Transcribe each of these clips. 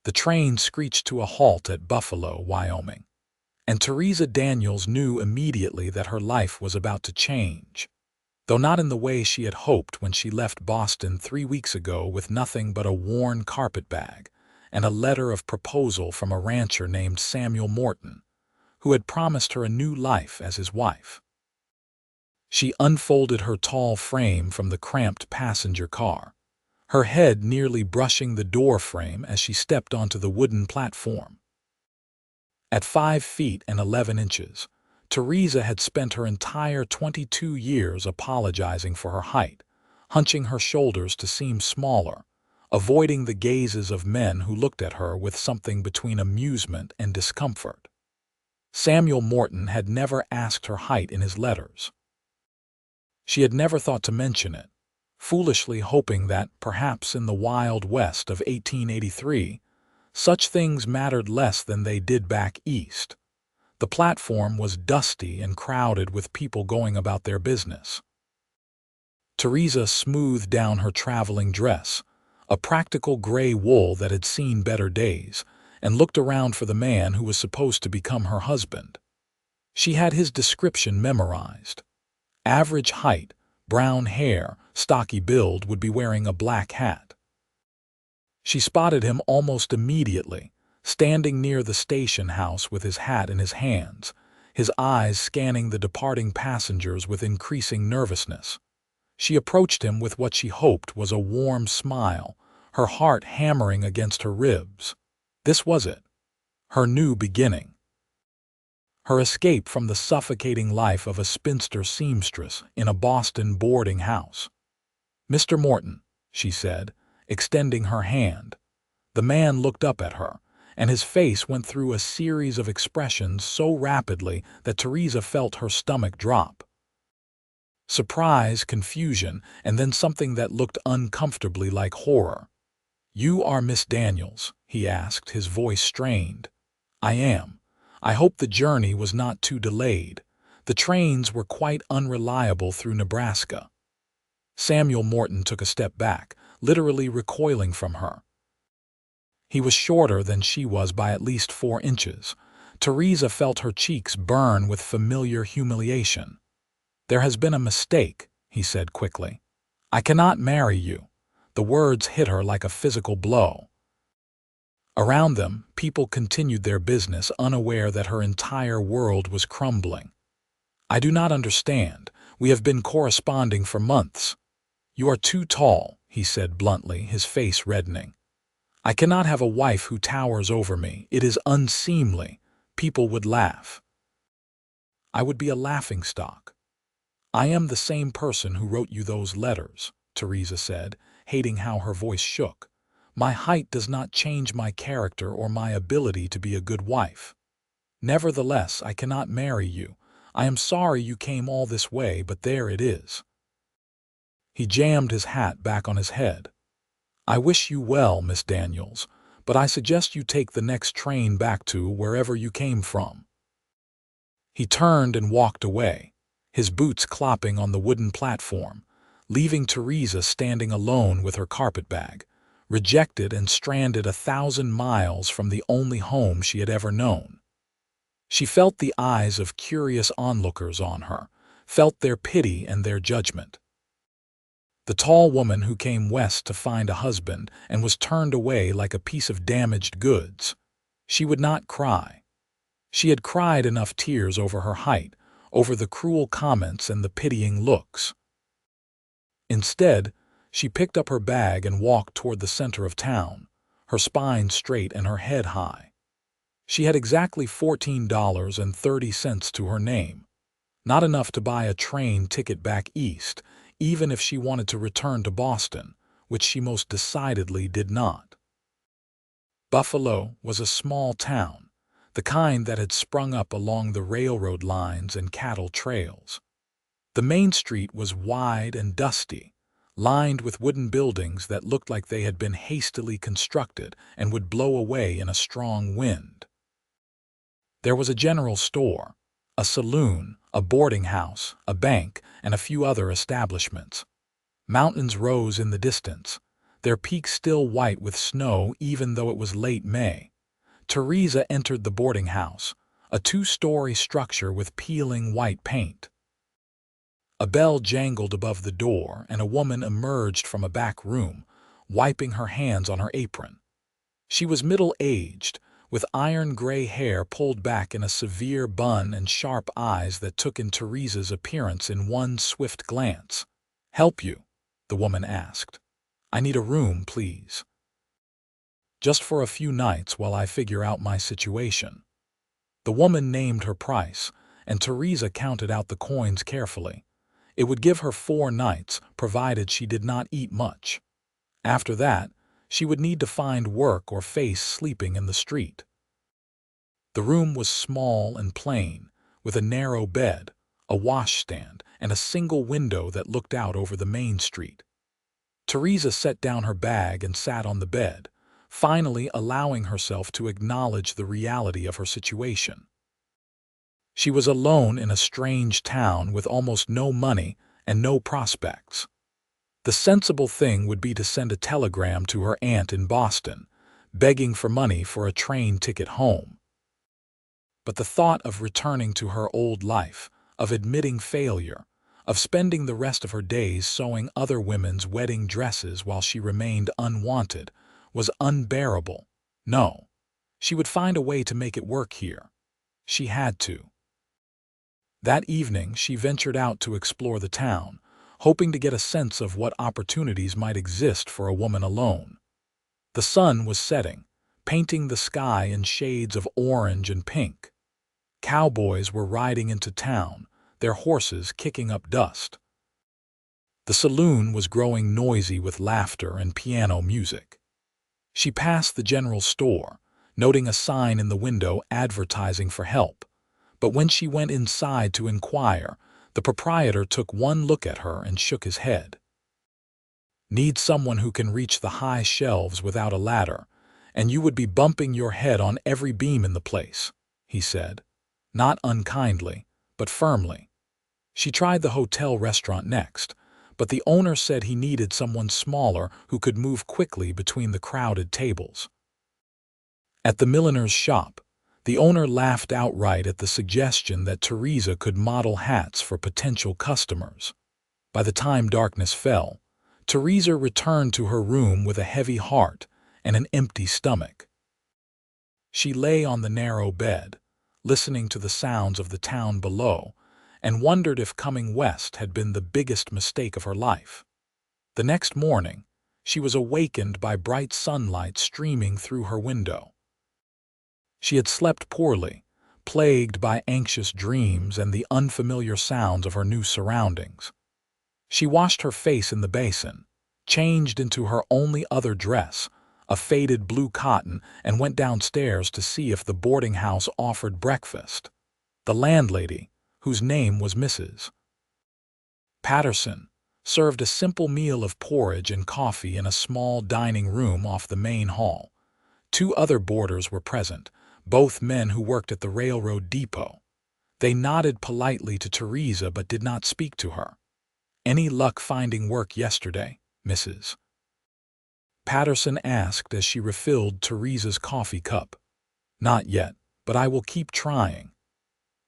The train screeched to a halt at Buffalo, Wyoming, and Theresa Daniels knew immediately that her life was about to change, though not in the way she had hoped when she left Boston 3 weeks ago with nothing but a worn carpetbag and a letter of proposal from a rancher named Samuel Morton, who had promised her a new life as his wife. She unfolded her tall frame from the cramped passenger car, her head nearly brushing the door frame as she stepped onto the wooden platform. At 5 feet and 11 inches, Theresa had spent her entire 22 years apologizing for her height, hunching her shoulders to seem smaller, avoiding the gazes of men who looked at her with something between amusement and discomfort. Samuel Morton had never asked her height in his letters. She had never thought to mention it, foolishly hoping that, perhaps in the Wild West of 1883, such things mattered less than they did back east. The platform was dusty and crowded with people going about their business. Theresa smoothed down her traveling dress, a practical gray wool that had seen better days, and looked around for the man who was supposed to become her husband. She had his description memorized. Average height, brown hair, stocky build, would be wearing a black hat. She spotted him almost immediately, standing near the station house with his hat in his hands, his eyes scanning the departing passengers with increasing nervousness. She approached him with what she hoped was a warm smile, her heart hammering against her ribs. This was it, her new beginning. Her escape from the suffocating life of a spinster seamstress in a Boston boarding house. "Mr. Morton," she said, extending her hand. The man looked up at her, and his face went through a series of expressions so rapidly that Theresa felt her stomach drop. Surprise, confusion, and then something that looked uncomfortably like horror. "You are Miss Daniels?" he asked, his voice strained. "I am. I hope the journey was not too delayed. The trains were quite unreliable through Nebraska." Samuel Morton took a step back, literally recoiling from her. He was shorter than she was by at least 4 inches. Theresa felt her cheeks burn with familiar humiliation. "There has been a mistake," he said quickly. "I cannot marry you." The words hit her like a physical blow. Around them, people continued their business, unaware that her entire world was crumbling. "I do not understand. We have been corresponding for months." "You are too tall," he said bluntly, his face reddening. "I cannot have a wife who towers over me. It is unseemly. People would laugh. I would be a laughingstock." "I am the same person who wrote you those letters," Theresa said, hating how her voice shook. "My height does not change my character or my ability to be a good wife. Nevertheless, I cannot marry you. I am sorry you came all this way, but there it is." He jammed his hat back on his head. "I wish you well, Miss Daniels, but I suggest you take the next train back to wherever you came from." He turned and walked away, his boots clopping on the wooden platform, leaving Theresa standing alone with her carpetbag, rejected and stranded 1,000 miles from the only home she had ever known. She felt the eyes of curious onlookers on her, felt their pity and their judgment. The tall woman who came west to find a husband and was turned away like a piece of damaged goods. She would not cry. She had cried enough tears over her height, over the cruel comments and the pitying looks. Instead, she picked up her bag and walked toward the center of town, her spine straight and her head high. She had exactly $14.30 to her name, not enough to buy a train ticket back east, even if she wanted to return to Boston, which she most decidedly did not. Buffalo was a small town, the kind that had sprung up along the railroad lines and cattle trails. The main street was wide and dusty, lined with wooden buildings that looked like they had been hastily constructed and would blow away in a strong wind. There was a general store, a saloon, a boarding house, a bank, and a few other establishments. Mountains rose in the distance, their peaks still white with snow even though it was late May. Theresa entered the boarding house, a two-story structure with peeling white paint. A bell jangled above the door, and a woman emerged from a back room, wiping her hands on her apron. She was middle-aged, with iron-gray hair pulled back in a severe bun and sharp eyes that took in Theresa's appearance in one swift glance. "Help you?" the woman asked. "I need a room, please. Just for a few nights while I figure out my situation." The woman named her price, and Theresa counted out the coins carefully. It would give her 4 nights, provided she did not eat much. After that, she would need to find work or face sleeping in the street. The room was small and plain, with a narrow bed, a washstand, and a single window that looked out over the main street. Theresa set down her bag and sat on the bed, finally allowing herself to acknowledge the reality of her situation. She was alone in a strange town with almost no money and no prospects. The sensible thing would be to send a telegram to her aunt in Boston, begging for money for a train ticket home. But the thought of returning to her old life, of admitting failure, of spending the rest of her days sewing other women's wedding dresses while she remained unwanted, was unbearable. No, she would find a way to make it work here. She had to. That evening, she ventured out to explore the town, hoping to get a sense of what opportunities might exist for a woman alone. The sun was setting, painting the sky in shades of orange and pink. Cowboys were riding into town, their horses kicking up dust. The saloon was growing noisy with laughter and piano music. She passed the general store, noting a sign in the window advertising for help. But when she went inside to inquire, the proprietor took one look at her and shook his head. "Need someone who can reach the high shelves without a ladder, and you would be bumping your head on every beam in the place," he said, not unkindly, but firmly. She tried the hotel restaurant next, but the owner said he needed someone smaller who could move quickly between the crowded tables. At the milliner's shop, the owner laughed outright at the suggestion that Theresa could model hats for potential customers. By the time darkness fell, Theresa returned to her room with a heavy heart and an empty stomach. She lay on the narrow bed, listening to the sounds of the town below, and wondered if coming west had been the biggest mistake of her life. The next morning, she was awakened by bright sunlight streaming through her window. She had slept poorly, plagued by anxious dreams and the unfamiliar sounds of her new surroundings. She washed her face in the basin, changed into her only other dress, a faded blue cotton, and went downstairs to see if the boarding house offered breakfast. The landlady, whose name was Mrs. Patterson, served a simple meal of porridge and coffee in a small dining room off the main hall. 2 other boarders were present, both men who worked at the railroad depot. They nodded politely to Theresa but did not speak to her. "Any luck finding work yesterday, Mrs. Patterson asked as she refilled Theresa's coffee cup. "Not yet, but I will keep trying.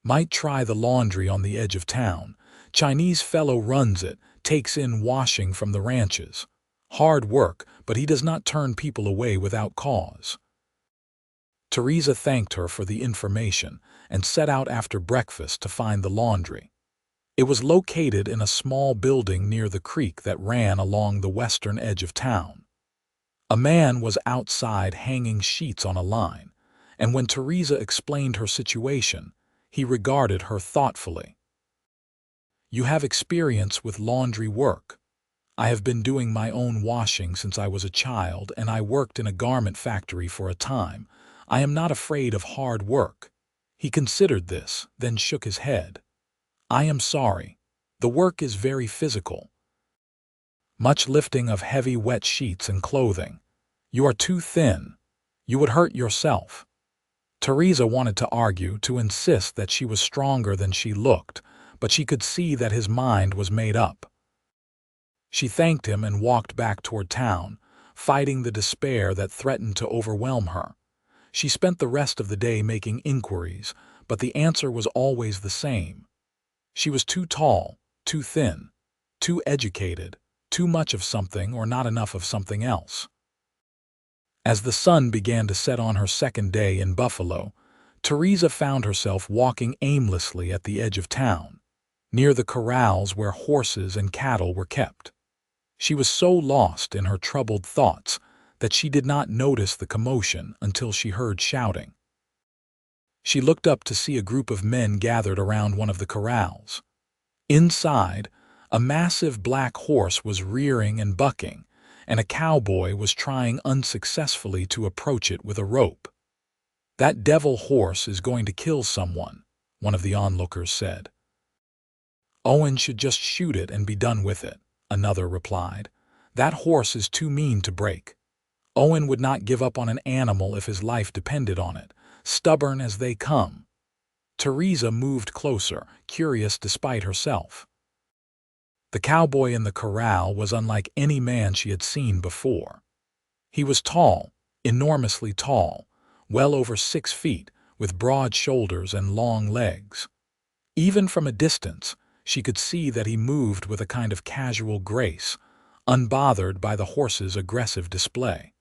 Might try the laundry on the edge of town. Chinese fellow runs it, takes in washing from the ranches. Hard work, but he does not turn people away without cause." Theresa thanked her for the information and set out after breakfast to find the laundry. It was located in a small building near the creek that ran along the western edge of town. A man was outside hanging sheets on a line, and when Theresa explained her situation, he regarded her thoughtfully. "You have experience with laundry work. I have been doing my own washing since I was a child, and I worked in a garment factory for a time. I am not afraid of hard work." He considered this, then shook his head. "I am sorry. The work is very physical. Much lifting of heavy wet sheets and clothing. You are too thin. You would hurt yourself." Theresa wanted to argue, to insist that she was stronger than she looked, but she could see that his mind was made up. She thanked him and walked back toward town, fighting the despair that threatened to overwhelm her. She spent the rest of the day making inquiries, but the answer was always the same. She was too tall, too thin, too educated, too much of something or not enough of something else. As the sun began to set on her second day in Buffalo, Theresa found herself walking aimlessly at the edge of town, near the corrals where horses and cattle were kept. She was so lost in her troubled thoughts that she did not notice the commotion until she heard shouting. She looked up to see a group of men gathered around one of the corrals. Inside, a massive black horse was rearing and bucking, and a cowboy was trying unsuccessfully to approach it with a rope. "That devil horse is going to kill someone," one of the onlookers said. "Owen should just shoot it and be done with it," another replied. "That horse is too mean to break. Owen would not give up on an animal if his life depended on it, stubborn as they come." Theresa moved closer, curious despite herself. The cowboy in the corral was unlike any man she had seen before. He was tall, enormously tall, well over 6 feet, with broad shoulders and long legs. Even from a distance, she could see that he moved with a kind of casual grace, unbothered by the horse's aggressive display.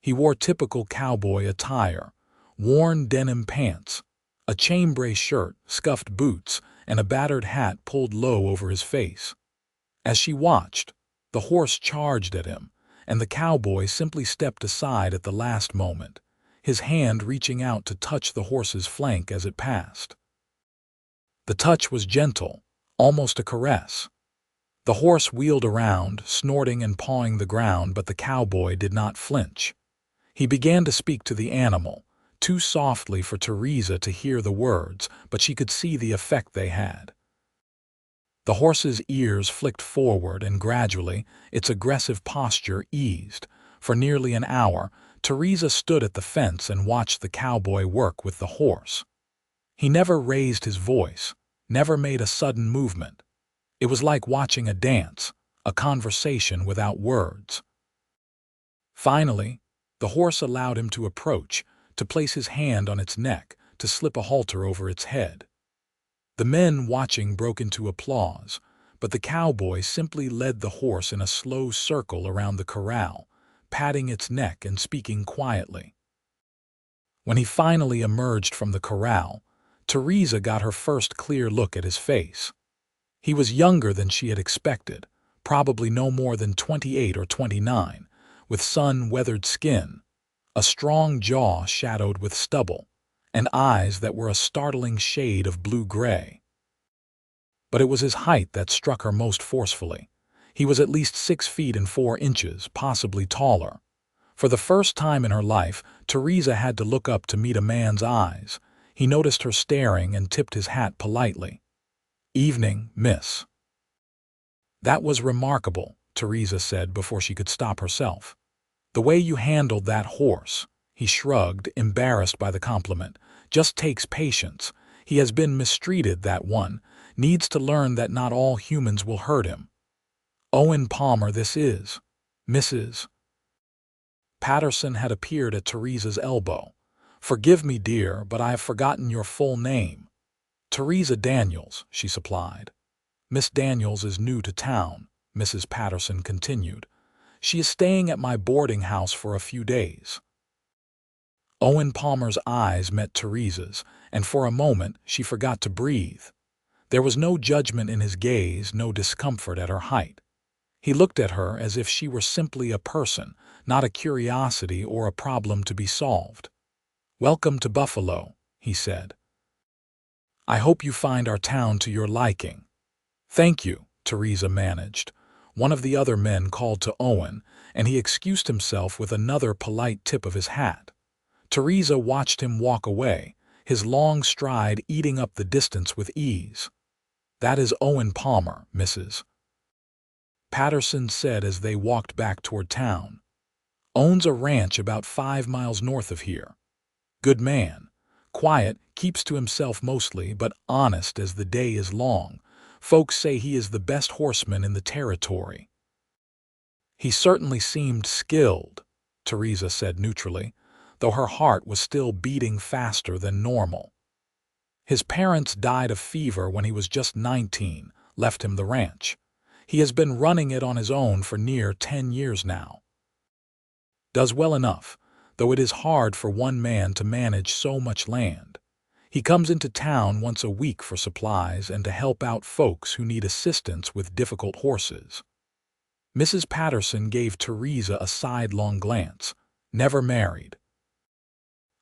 He wore typical cowboy attire, worn denim pants, a chambray shirt, scuffed boots, and a battered hat pulled low over his face. As she watched, the horse charged at him, and the cowboy simply stepped aside at the last moment, his hand reaching out to touch the horse's flank as it passed. The touch was gentle, almost a caress. The horse wheeled around, snorting and pawing the ground, but the cowboy did not flinch. He began to speak to the animal, too softly for Theresa to hear the words, but she could see the effect they had. The horse's ears flicked forward, and gradually its aggressive posture eased. For nearly an hour, Theresa stood at the fence and watched the cowboy work with the horse. He never raised his voice, never made a sudden movement. It was like watching a dance, a conversation without words. Finally, the horse allowed him to approach, to place his hand on its neck, to slip a halter over its head. The men watching broke into applause, but the cowboy simply led the horse in a slow circle around the corral, patting its neck and speaking quietly. When he finally emerged from the corral, Theresa got her first clear look at his face. He was younger than she had expected, probably no more than 28 or 29, with sun-weathered skin, a strong jaw shadowed with stubble, and eyes that were a startling shade of blue-gray. But it was his height that struck her most forcefully. He was at least 6 feet and 4 inches, possibly taller. For the first time in her life, Theresa had to look up to meet a man's eyes. He noticed her staring and tipped his hat politely. "Evening, miss." "That was remarkable," Theresa said before she could stop herself. "The way you handled that horse," he shrugged, embarrassed by the compliment, "just takes patience. He has been mistreated, that one, needs to learn that not all humans will hurt him. Owen Palmer this is, Mrs. Patterson had appeared at Theresa's elbow. "Forgive me, dear, but I have forgotten your full name." "Theresa Daniels," she supplied. "Miss Daniels is new to town," Mrs. Patterson continued. "She is staying at my boarding house for a few days." Owen Palmer's eyes met Theresa's, and for a moment she forgot to breathe. There was no judgment in his gaze, no discomfort at her height. He looked at her as if she were simply a person, not a curiosity or a problem to be solved. "Welcome to Buffalo," he said. "I hope you find our town to your liking." "Thank you," Theresa managed. One of the other men called to Owen, and he excused himself with another polite tip of his hat. Theresa watched him walk away, his long stride eating up the distance with ease. "That is Owen Palmer, Mrs. Patterson said as they walked back toward town. "Owns a ranch about 5 miles north of here. Good man. Quiet, keeps to himself mostly, but honest as the day is long. Folks say he is the best horseman in the territory." He certainly seemed skilled, Theresa said neutrally, though her heart was still beating faster than normal. His parents died of fever when he was just 19, left him the ranch. He has been running it on his own for near 10 years now. Does well enough, though it is hard for one man to manage so much land. He comes into town once a week for supplies and to help out folks who need assistance with difficult horses. Mrs. Patterson gave Theresa a sidelong glance. Never married.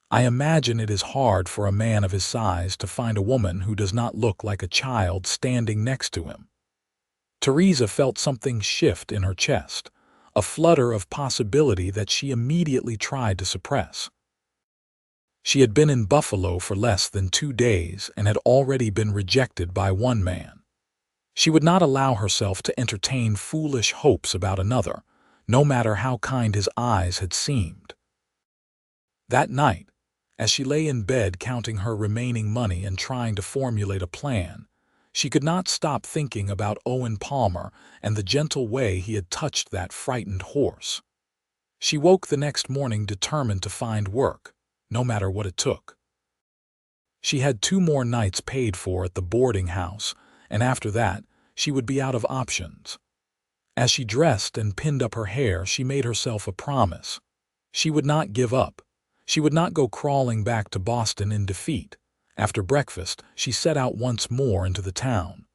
I imagine it is hard for a man of his size to find a woman who does not look like a child standing next to him. Theresa felt something shift in her chest, a flutter of possibility that she immediately tried to suppress. She had been in Buffalo for less than 2 days and had already been rejected by one man. She would not allow herself to entertain foolish hopes about another, no matter how kind his eyes had seemed. That night, as she lay in bed counting her remaining money and trying to formulate a plan, she could not stop thinking about Owen Palmer and the gentle way he had touched that frightened horse. She woke the next morning determined to find work, no matter what it took. She had 2 more nights paid for at the boarding house, and after that, she would be out of options. As she dressed and pinned up her hair, she made herself a promise. She would not give up. She would not go crawling back to Boston in defeat. After breakfast, she set out once more into the town.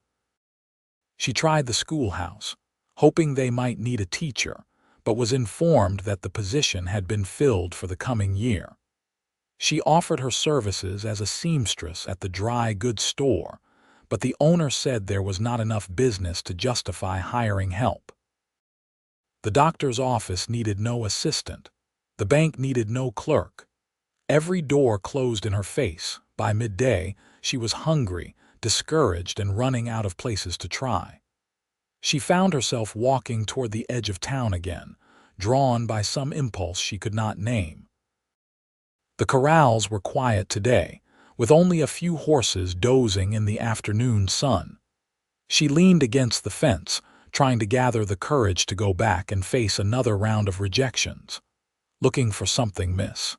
She tried the schoolhouse, hoping they might need a teacher, but was informed that the position had been filled for the coming year. She offered her services as a seamstress at the dry goods store, but the owner said there was not enough business to justify hiring help. The doctor's office needed no assistant. The bank needed no clerk. Every door closed in her face. By midday, she was hungry, discouraged, and running out of places to try. She found herself walking toward the edge of town again, drawn by some impulse she could not name. The corrals were quiet today, with only a few horses dozing in the afternoon sun. She leaned against the fence, trying to gather the courage to go back and face another round of rejections. Looking for something, miss.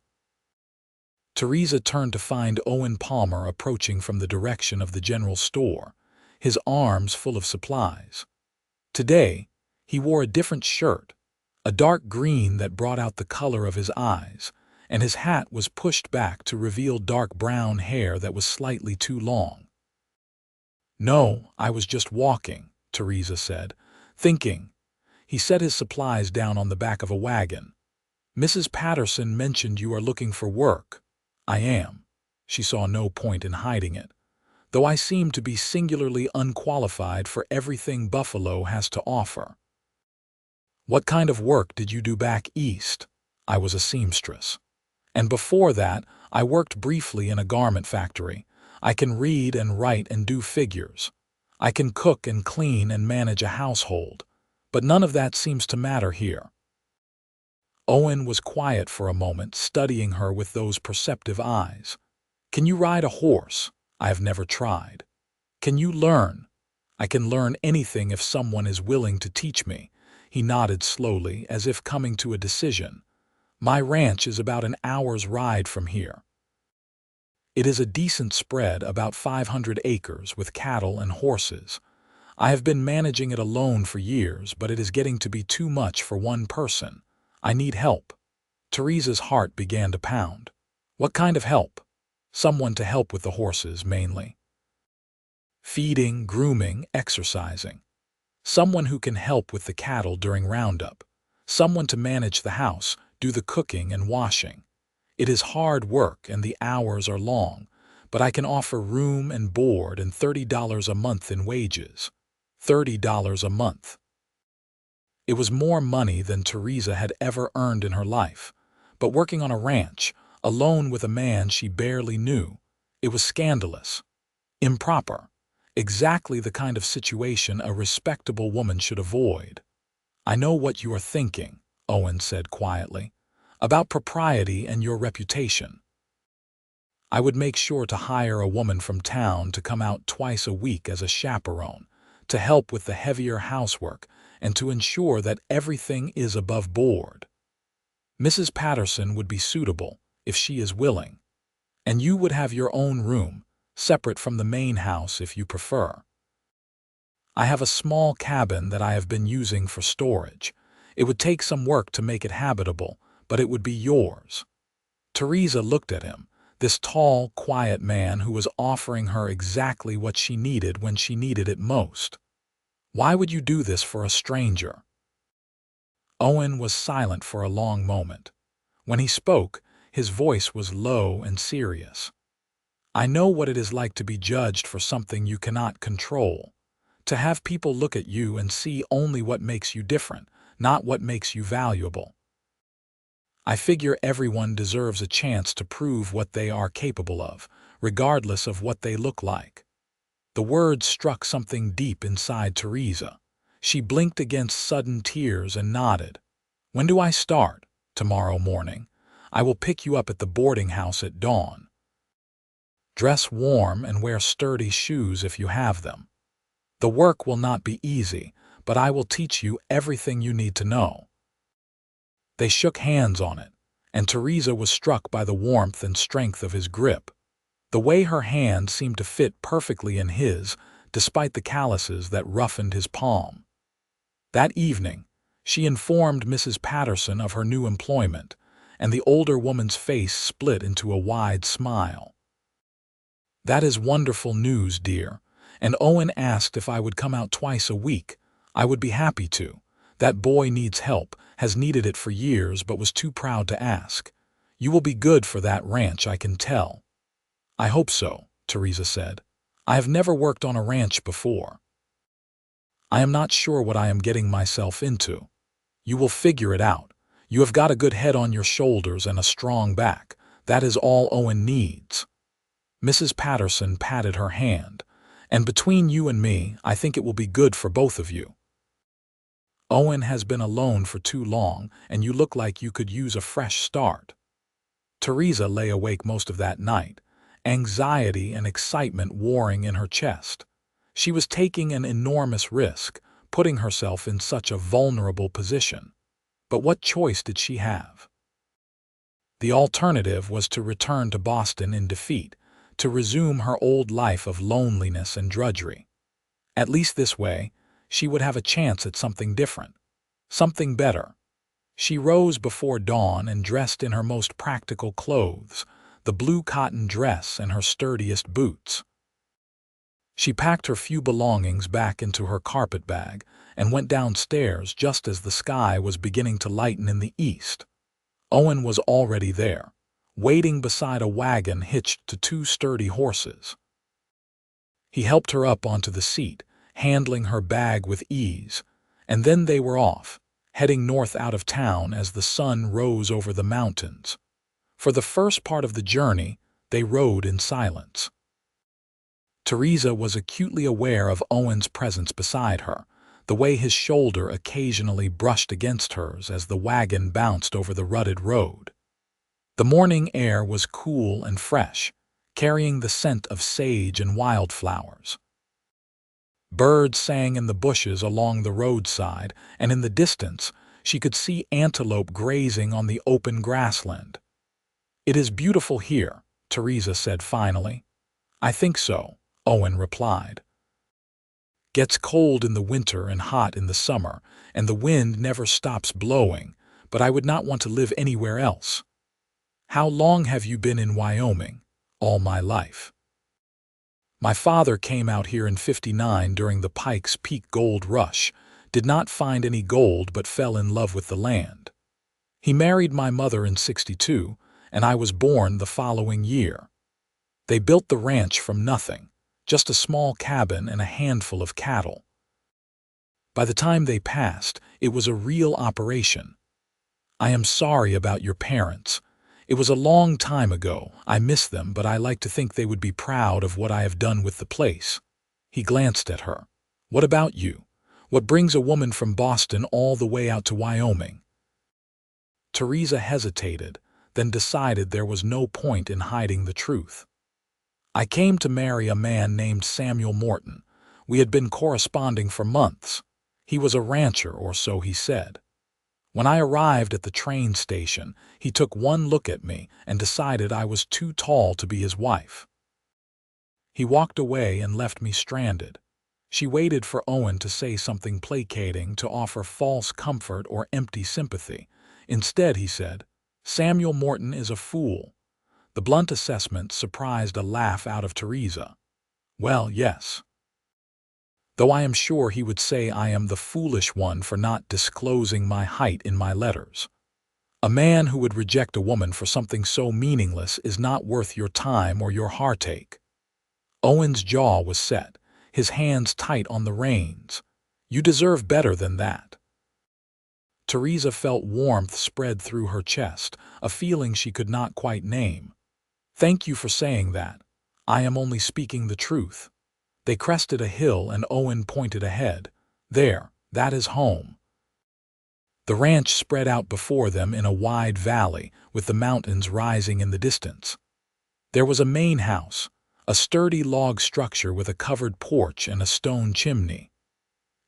Theresa turned to find Owen Palmer approaching from the direction of the general store, his arms full of supplies. Today, he wore a different shirt, a dark green that brought out the color of his eyes, and his hat was pushed back to reveal dark brown hair that was slightly too long. "No, I was just walking," Theresa said, thinking. He set his supplies down on the back of a wagon. "Mrs. Patterson mentioned you are looking for work." "I am." She saw no point in hiding it, though I seem to be singularly unqualified for everything Buffalo has to offer. "What kind of work did you do back east?" "I was a seamstress. And before that, I worked briefly in a garment factory. I can read and write and do figures. I can cook and clean and manage a household. But none of that seems to matter here." Owen was quiet for a moment, studying her with those perceptive eyes. "Can you ride a horse?" "I have never tried." "Can you learn?" "I can learn anything if someone is willing to teach me." He nodded slowly, as if coming to a decision. "My ranch is about an hour's ride from here. It is a decent spread, about 500 acres, with cattle and horses. I have been managing it alone for years, but it is getting to be too much for one person. I need help." Theresa's heart began to pound. "What kind of help?" "Someone to help with the horses, mainly. Feeding, grooming, exercising. Someone who can help with the cattle during roundup. Someone to manage the house, do the cooking and washing. It is hard work and the hours are long, but I can offer room and board and $30 a month in wages." $30 a month. It was more money than Theresa had ever earned in her life, but working on a ranch, alone with a man she barely knew, it was scandalous, improper, exactly the kind of situation a respectable woman should avoid. "I know what you are thinking," Owen said quietly, "about propriety and your reputation. I would make sure to hire a woman from town to come out twice a week as a chaperone, to help with the heavier housework, and to ensure that everything is above board. Mrs. Patterson would be suitable, if she is willing, and you would have your own room, separate from the main house if you prefer. I have a small cabin that I have been using for storage. It would take some work to make it habitable, but it would be yours. Theresa looked at him, this tall, quiet man who was offering her exactly what she needed when she needed it most. Why would you do this for a stranger? Owen was silent for a long moment. When he spoke, his voice was low and serious. I know what it is like to be judged for something you cannot control. To have people look at you and see only what makes you different, not what makes you valuable. I figure everyone deserves a chance to prove what they are capable of, regardless of what they look like. The words struck something deep inside Theresa. She blinked against sudden tears and nodded. When do I start? Tomorrow morning. I will pick you up at the boarding house at dawn. Dress warm and wear sturdy shoes if you have them. The work will not be easy, but I will teach you everything you need to know. They shook hands on it, and Theresa was struck by the warmth and strength of his grip. The way her hand seemed to fit perfectly in his, despite the calluses that roughened his palm. That evening, she informed Mrs. Patterson of her new employment, and the older woman's face split into a wide smile. "That is wonderful news, dear, and Owen asked if I would come out twice a week. I would be happy to. That boy needs help, has needed it for years but was too proud to ask. You will be good for that ranch, I can tell." "I hope so," Theresa said. "I have never worked on a ranch before. I am not sure what I am getting myself into." "You will figure it out. You have got a good head on your shoulders and a strong back. That is all Owen needs." Mrs. Patterson patted her hand. "And between you and me, I think it will be good for both of you. Owen has been alone for too long, and you look like you could use a fresh start." Theresa lay awake most of that night, anxiety and excitement warring in her chest. She was taking an enormous risk, putting herself in such a vulnerable position. But what choice did she have? The alternative was to return to Boston in defeat, to resume her old life of loneliness and drudgery. At least this way, she would have a chance at something different, something better. She rose before dawn and dressed in her most practical clothes, the blue cotton dress and her sturdiest boots. She packed her few belongings back into her carpet bag and went downstairs just as the sky was beginning to lighten in the east. Owen was already there, waiting beside a wagon hitched to two sturdy horses. He helped her up onto the seat, handling her bag with ease, and then they were off, heading north out of town as the sun rose over the mountains. For the first part of the journey, they rode in silence. Theresa was acutely aware of Owen's presence beside her, the way his shoulder occasionally brushed against hers as the wagon bounced over the rutted road. The morning air was cool and fresh, carrying the scent of sage and wildflowers. Birds sang in the bushes along the roadside, and in the distance she could see antelope grazing on the open grassland. "It is beautiful here," Theresa said finally. "I think so," Owen replied. "Gets cold in the winter and hot in the summer, and the wind never stops blowing, but I would not want to live anywhere else." "How long have you been in Wyoming?" "All my life. My father came out here in '59 during the Pikes Peak gold rush, did not find any gold but fell in love with the land. He married my mother in '62, and I was born the following year. They built the ranch from nothing, just a small cabin and a handful of cattle. By the time they passed, it was a real operation. I am sorry about your parents. It was a long time ago. I miss them, but I like to think they would be proud of what I have done with the place." He glanced at her. "What about you? What brings a woman from Boston all the way out to Wyoming?" Theresa hesitated, then decided there was no point in hiding the truth. "I came to marry a man named Samuel Morton. We had been corresponding for months. He was a rancher, or so he said. When I arrived at the train station, he took one look at me and decided I was too tall to be his wife. He walked away and left me stranded. She waited for Owen to say something placating, to offer false comfort or empty sympathy. Instead, he said, "Samuel Morton is a fool." The blunt assessment surprised a laugh out of Theresa. "Well, yes. Though I am sure he would say I am the foolish one for not disclosing my height in my letters. A man who would reject a woman for something so meaningless is not worth your time or your heartache." Owen's jaw was set, his hands tight on the reins. "You deserve better than that." Theresa felt warmth spread through her chest, a feeling she could not quite name. "Thank you for saying that. I am only speaking the truth." They crested a hill and Owen pointed ahead. "There, that is home." The ranch spread out before them in a wide valley, with the mountains rising in the distance. There was a main house, a sturdy log structure with a covered porch and a stone chimney.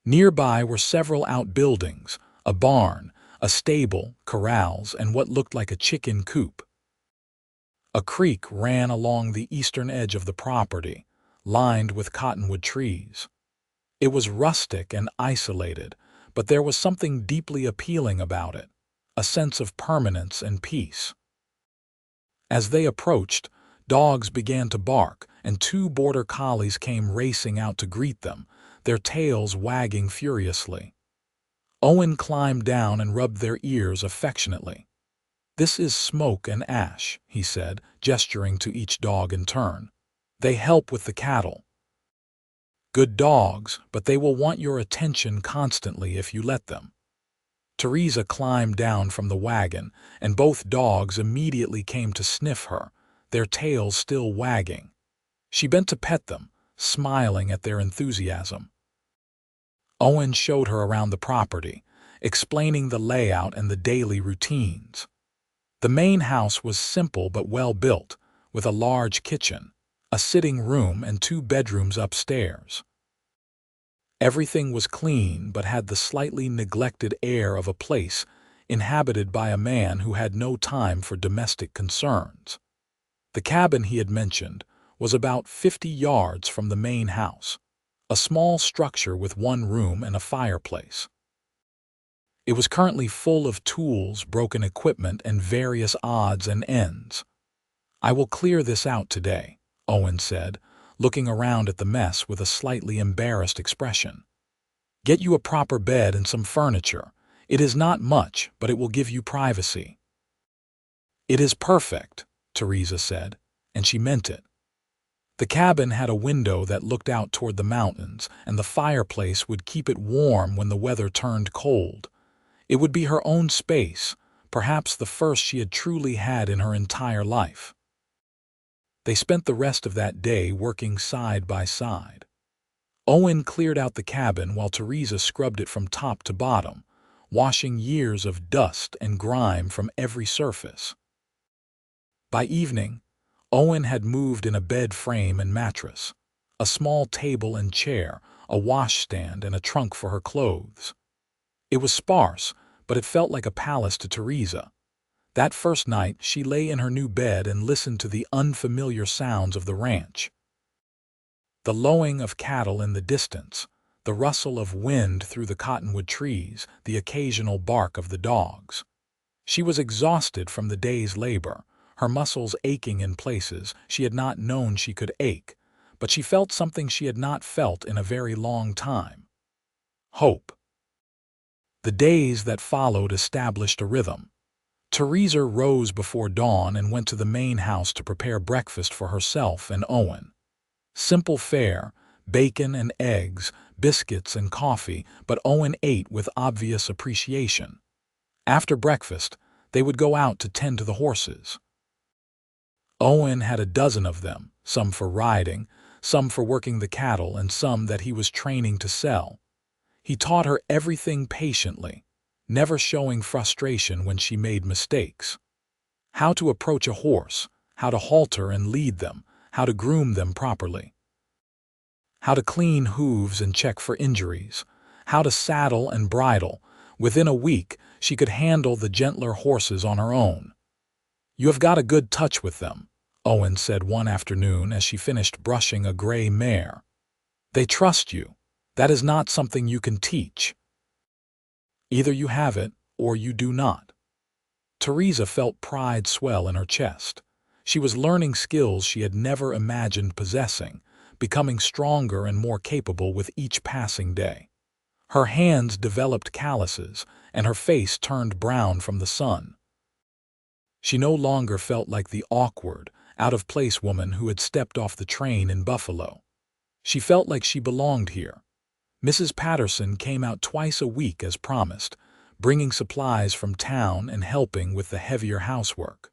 Nearby were several outbuildings, a barn, a stable, corrals, and what looked like a chicken coop. A creek ran along the eastern edge of the property, lined with cottonwood trees. It was rustic and isolated, but there was something deeply appealing about it, a sense of permanence and peace. As they approached, dogs began to bark, and two border collies came racing out to greet them, their tails wagging furiously. Owen climbed down and rubbed their ears affectionately. "This is Smoke and Ash," he said, gesturing to each dog in turn. "They help with the cattle. Good dogs, but they will want your attention constantly if you let them." Theresa climbed down from the wagon, and both dogs immediately came to sniff her, their tails still wagging. She bent to pet them, smiling at their enthusiasm. Owen showed her around the property, explaining the layout and the daily routines. The main house was simple but well built, with a large kitchen, a sitting room, and 2 bedrooms upstairs. Everything was clean but had the slightly neglected air of a place inhabited by a man who had no time for domestic concerns. The cabin he had mentioned was about 50 yards from the main house, a small structure with 1 room and a fireplace. It was currently full of tools, broken equipment, and various odds and ends. "I will clear this out today," Owen said, looking around at the mess with a slightly embarrassed expression. "Get you a proper bed and some furniture. It is not much, but it will give you privacy." "It is perfect," Theresa said, and she meant it. The cabin had a window that looked out toward the mountains, and the fireplace would keep it warm when the weather turned cold. It would be her own space, perhaps the first she had truly had in her entire life. They spent the rest of that day working side by side. Owen cleared out the cabin while Theresa scrubbed it from top to bottom, washing years of dust and grime from every surface. By evening, Owen had moved in a bed frame and mattress, a small table and chair, a washstand, and a trunk for her clothes. It was sparse, but it felt like a palace to Theresa. That first night, she lay in her new bed and listened to the unfamiliar sounds of the ranch. The lowing of cattle in the distance, the rustle of wind through the cottonwood trees, the occasional bark of the dogs. She was exhausted from the day's labor, her muscles aching in places she had not known she could ache, but she felt something she had not felt in a very long time: hope. The days that followed established a rhythm. Theresa rose before dawn and went to the main house to prepare breakfast for herself and Owen. Simple fare, bacon and eggs, biscuits and coffee, but Owen ate with obvious appreciation. After breakfast, they would go out to tend to the horses. Owen had a dozen of them, some for riding, some for working the cattle, and some that he was training to sell. He taught her everything patiently, never showing frustration when she made mistakes. How to approach a horse, how to halter and lead them, how to groom them properly. How to clean hooves and check for injuries, how to saddle and bridle. Within a week, she could handle the gentler horses on her own. "You have got a good touch with them," Owen said one afternoon as she finished brushing a gray mare. "They trust you. That is not something you can teach. Either you have it or you do not." Theresa felt pride swell in her chest. She was learning skills she had never imagined possessing, becoming stronger and more capable with each passing day. Her hands developed calluses, and her face turned brown from the sun. She no longer felt like the awkward, out-of-place woman who had stepped off the train in Buffalo. She felt like she belonged here. Mrs. Patterson came out twice a week as promised, bringing supplies from town and helping with the heavier housework.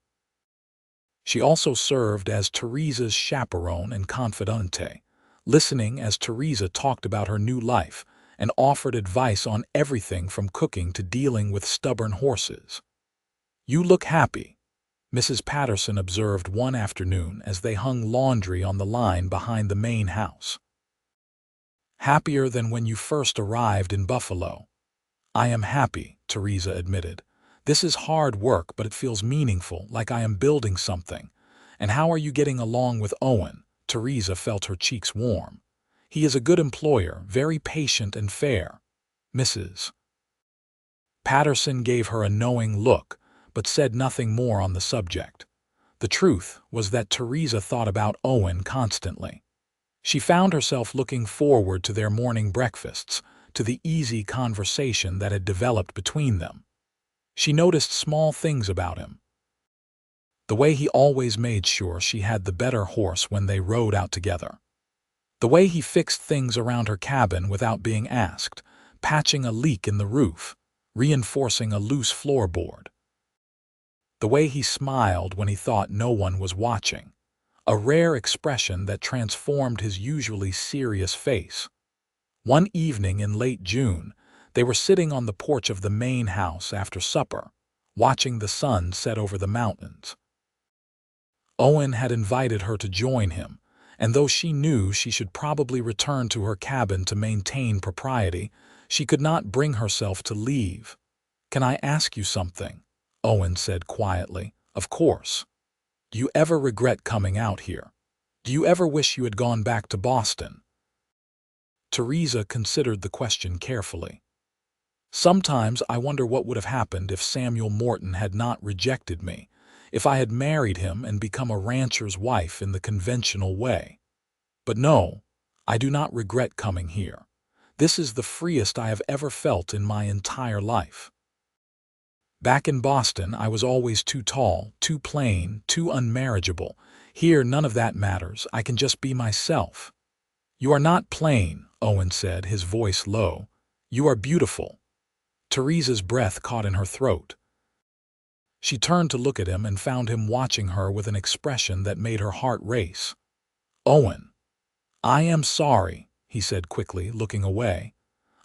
She also served as Theresa's chaperone and confidante, listening as Theresa talked about her new life and offered advice on everything from cooking to dealing with stubborn horses. "You look happy," Mrs. Patterson observed one afternoon as they hung laundry on the line behind the main house. "Happier than when you first arrived in Buffalo." "I am happy," Theresa admitted. "This is hard work, but it feels meaningful, like I am building something." "And how are you getting along with Owen?" Theresa felt her cheeks warm. "He is a good employer, very patient and fair." Mrs. Patterson gave her a knowing look, but said nothing more on the subject. The truth was that Theresa thought about Owen constantly. She found herself looking forward to their morning breakfasts, to the easy conversation that had developed between them. She noticed small things about him. The way he always made sure she had the better horse when they rode out together. The way he fixed things around her cabin without being asked, patching a leak in the roof, reinforcing a loose floorboard. The way he smiled when he thought no one was watching, a rare expression that transformed his usually serious face. One evening in late June, they were sitting on the porch of the main house after supper, watching the sun set over the mountains. Owen had invited her to join him, and though she knew she should probably return to her cabin to maintain propriety, she could not bring herself to leave. "Can I ask you something?" Owen said quietly. "Of course. Do you ever regret coming out here? Do you ever wish you had gone back to Boston?" Theresa considered the question carefully. "Sometimes I wonder what would have happened if Samuel Morton had not rejected me, if I had married him and become a rancher's wife in the conventional way. But no, I do not regret coming here. This is the freest I have ever felt in my entire life. Back in Boston, I was always too tall, too plain, too unmarriageable. Here, none of that matters. I can just be myself." "You are not plain," Owen said, his voice low. "You are beautiful." Theresa's breath caught in her throat. She turned to look at him and found him watching her with an expression that made her heart race. "Owen." "I am sorry," he said quickly, looking away.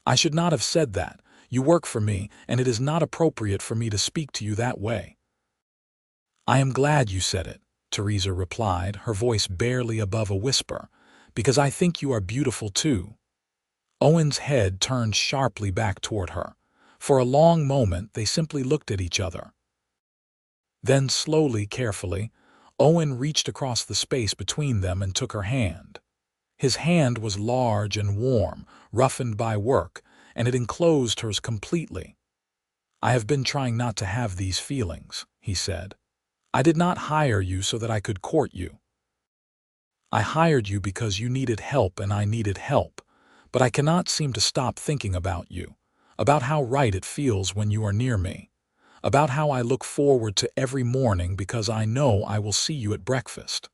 "I should not have said that. You work for me, and it is not appropriate for me to speak to you that way." "I am glad you said it," Theresa replied, her voice barely above a whisper, "because I think you are beautiful too." Owen's head turned sharply back toward her. For a long moment they simply looked at each other. Then slowly, carefully, Owen reached across the space between them and took her hand. His hand was large and warm, roughened by work, and it enclosed hers completely. "I have been trying not to have these feelings," he said. "I did not hire you so that I could court you. I hired you because you needed help and I needed help, but I cannot seem to stop thinking about you, about how right it feels when you are near me, about how I look forward to every morning because I know I will see you at breakfast."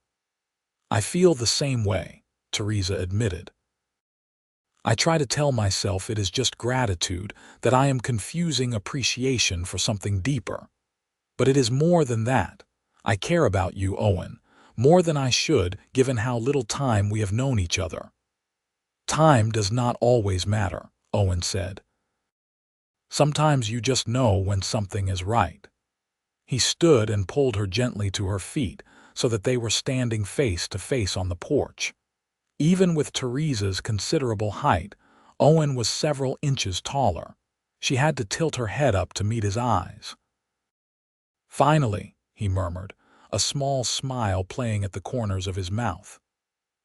"I feel the same way," Theresa admitted. "I try to tell myself it is just gratitude, that I am confusing appreciation for something deeper. But it is more than that. I care about you, Owen, more than I should, given how little time we have known each other." "Time does not always matter," Owen said. "Sometimes you just know when something is right." He stood and pulled her gently to her feet so that they were standing face to face on the porch. Even with Theresa's considerable height, Owen was several inches taller. She had to tilt her head up to meet his eyes. "Finally," he murmured, a small smile playing at the corners of his mouth.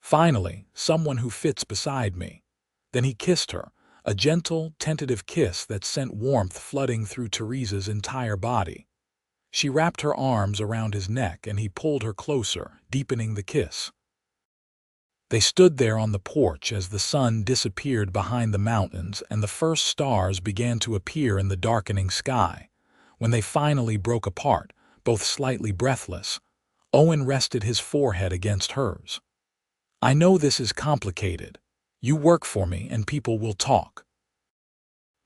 "Finally, someone who fits beside me." Then he kissed her, a gentle, tentative kiss that sent warmth flooding through Theresa's entire body. She wrapped her arms around his neck and he pulled her closer, deepening the kiss. They stood there on the porch as the sun disappeared behind the mountains and the first stars began to appear in the darkening sky. When they finally broke apart, both slightly breathless, Owen rested his forehead against hers. "I know this is complicated. You work for me and people will talk.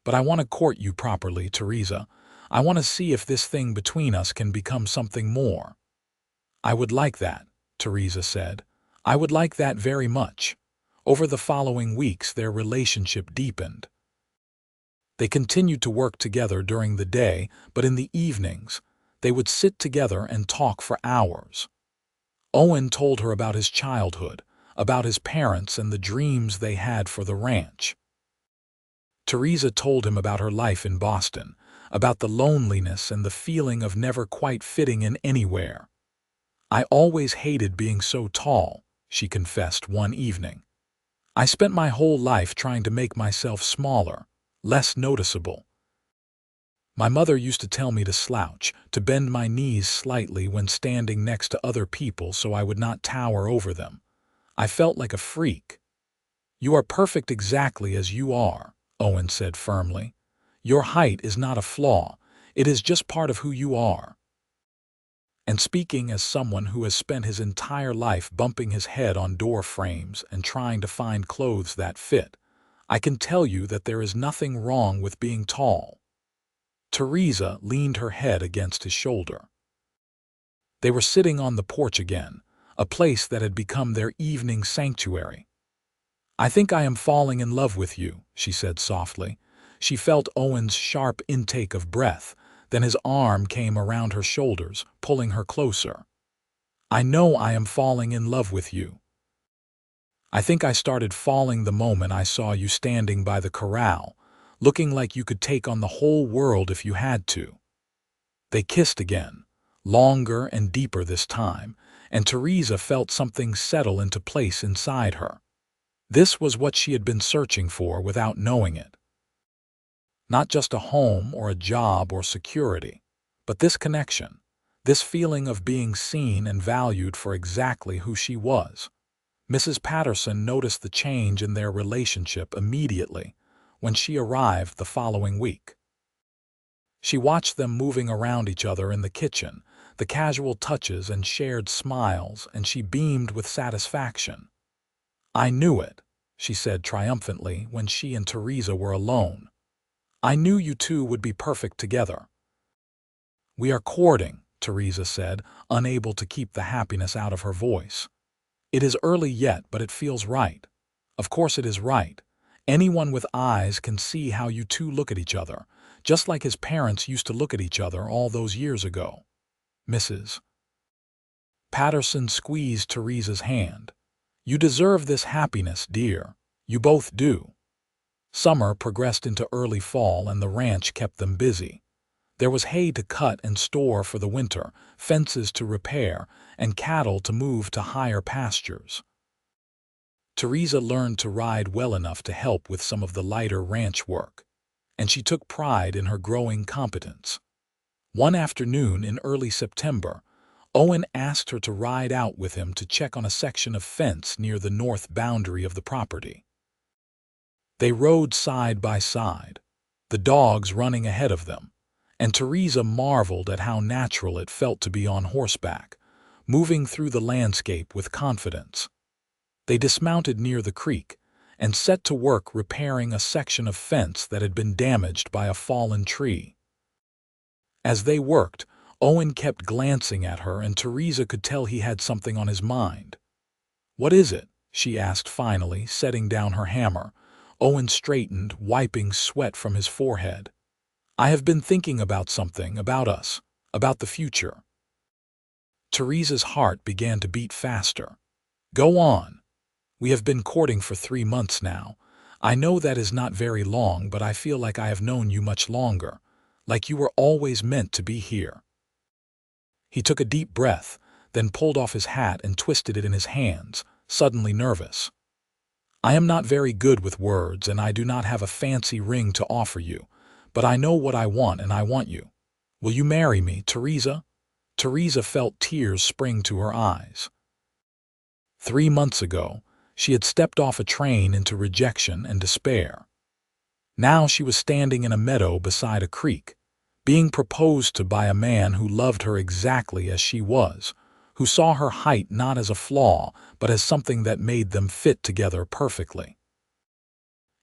But I want to court you properly, Theresa. I want to see if this thing between us can become something more." "I would like that," Theresa said. "I would like that very much." Over the following weeks, their relationship deepened. They continued to work together during the day, but in the evenings, they would sit together and talk for hours. Owen told her about his childhood, about his parents and the dreams they had for the ranch. Theresa told him about her life in Boston, about the loneliness and the feeling of never quite fitting in anywhere. "I always hated being so tall," she confessed one evening. "I spent my whole life trying to make myself smaller, less noticeable. My mother used to tell me to slouch, to bend my knees slightly when standing next to other people so I would not tower over them. I felt like a freak." "You are perfect exactly as you are," Owen said firmly. "Your height is not a flaw, it is just part of who you are." And speaking as someone who has spent his entire life bumping his head on door frames and trying to find clothes that fit, I can tell you that there is nothing wrong with being tall. Theresa leaned her head against his shoulder. They were sitting on the porch again, a place that had become their evening sanctuary. "I think I am falling in love with you," she said softly. She felt Owen's sharp intake of breath, then his arm came around her shoulders, pulling her closer. "I know I am falling in love with you. I think I started falling the moment I saw you standing by the corral, looking like you could take on the whole world if you had to." They kissed again, longer and deeper this time, and Theresa felt something settle into place inside her. This was what she had been searching for without knowing it. Not just a home or a job or security, but this connection, this feeling of being seen and valued for exactly who she was. Mrs. Patterson noticed the change in their relationship immediately when she arrived the following week. She watched them moving around each other in the kitchen, the casual touches and shared smiles, and she beamed with satisfaction. "I knew it," she said triumphantly when she and Theresa were alone. "I knew you two would be perfect together." "We are courting," Theresa said, unable to keep the happiness out of her voice. "It is early yet, but it feels right. Of course it is right. Anyone with eyes can see how you two look at each other, just like his parents used to look at each other all those years ago." Mrs. Patterson squeezed Theresa's hand. "You deserve this happiness, dear. You both do." Summer progressed into early fall and the ranch kept them busy. There was hay to cut and store for the winter, fences to repair, and cattle to move to higher pastures. Theresa learned to ride well enough to help with some of the lighter ranch work, and she took pride in her growing competence. One afternoon in early September, Owen asked her to ride out with him to check on a section of fence near the north boundary of the property. They rode side by side, the dogs running ahead of them, and Theresa marveled at how natural it felt to be on horseback, moving through the landscape with confidence. They dismounted near the creek and set to work repairing a section of fence that had been damaged by a fallen tree. As they worked, Owen kept glancing at her and Theresa could tell he had something on his mind. "What is it?" she asked finally, setting down her hammer. Owen straightened, wiping sweat from his forehead. "I have been thinking about something, about us, about the future." Theresa's heart began to beat faster. "Go on. We have been courting for 3 months now. I know that is not very long, but I feel like I have known you much longer, like you were always meant to be here." He took a deep breath, then pulled off his hat and twisted it in his hands, suddenly nervous. "I am not very good with words, and I do not have a fancy ring to offer you, but I know what I want, and I want you. Will you marry me, Theresa?" Theresa felt tears spring to her eyes. 3 months ago, she had stepped off a train into rejection and despair. Now she was standing in a meadow beside a creek, being proposed to by a man who loved her exactly as she was, who saw her height not as a flaw, but as something that made them fit together perfectly.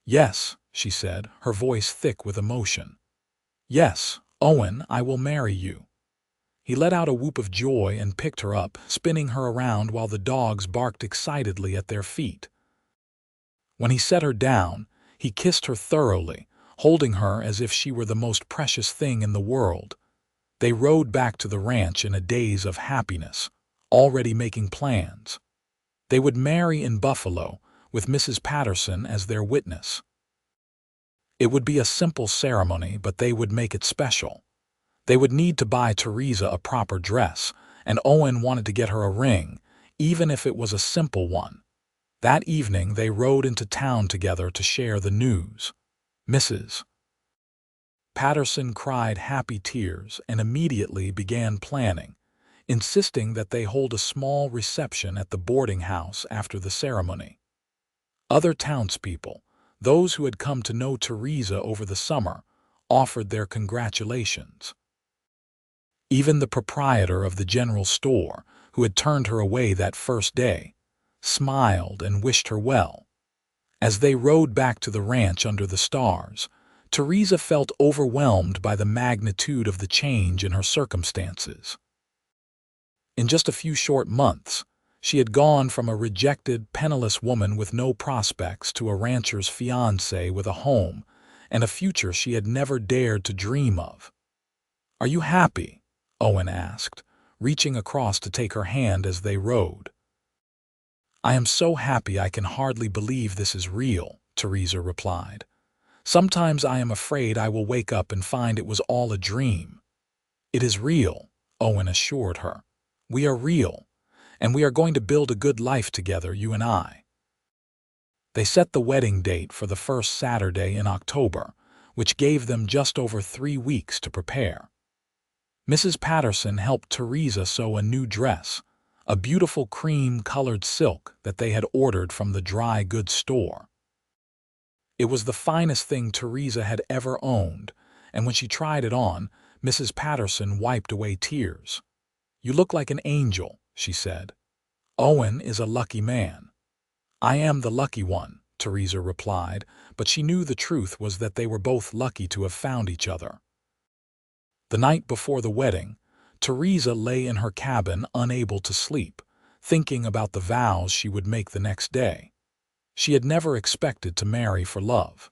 "Yes," she said, her voice thick with emotion. "Yes, Owen, I will marry you." He let out a whoop of joy and picked her up, spinning her around while the dogs barked excitedly at their feet. When he set her down, he kissed her thoroughly, holding her as if she were the most precious thing in the world. They rode back to the ranch in a daze of happiness, already making plans. They would marry in Buffalo, with Mrs. Patterson as their witness. It would be a simple ceremony, but they would make it special. They would need to buy Theresa a proper dress, and Owen wanted to get her a ring, even if it was a simple one. That evening they rode into town together to share the news. Mrs. Patterson cried happy tears and immediately began planning, insisting that they hold a small reception at the boarding house after the ceremony. Other townspeople, those who had come to know Theresa over the summer, offered their congratulations. Even the proprietor of the general store, who had turned her away that first day, smiled and wished her well. As they rode back to the ranch under the stars, Theresa felt overwhelmed by the magnitude of the change in her circumstances. In just a few short months, she had gone from a rejected, penniless woman with no prospects to a rancher's fiancée with a home and a future she had never dared to dream of. "Are you happy?" Owen asked, reaching across to take her hand as they rode. "I am so happy I can hardly believe this is real," Theresa replied. "Sometimes I am afraid I will wake up and find it was all a dream." "It is real," Owen assured her. "We are real, and we are going to build a good life together, you and I." They set the wedding date for the first Saturday in October, which gave them just over 3 weeks to prepare. Mrs. Patterson helped Theresa sew a new dress, a beautiful cream-colored silk that they had ordered from the dry goods store. It was the finest thing Theresa had ever owned, and when she tried it on, Mrs. Patterson wiped away tears. "You look like an angel," she said. "Owen is a lucky man." "I am the lucky one," Theresa replied, but she knew the truth was that they were both lucky to have found each other. The night before the wedding, Theresa lay in her cabin unable to sleep, thinking about the vows she would make the next day. She had never expected to marry for love.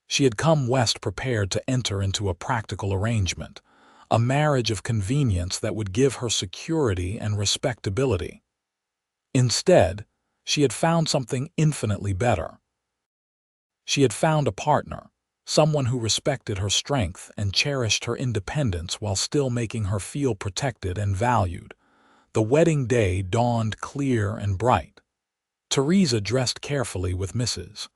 She had come west prepared to enter into a practical arrangement, a marriage of convenience that would give her security and respectability. Instead, she had found something infinitely better. She had found a partner, someone who respected her strength and cherished her independence while still making her feel protected and valued. The wedding day dawned clear and bright. Theresa dressed carefully with Mrs.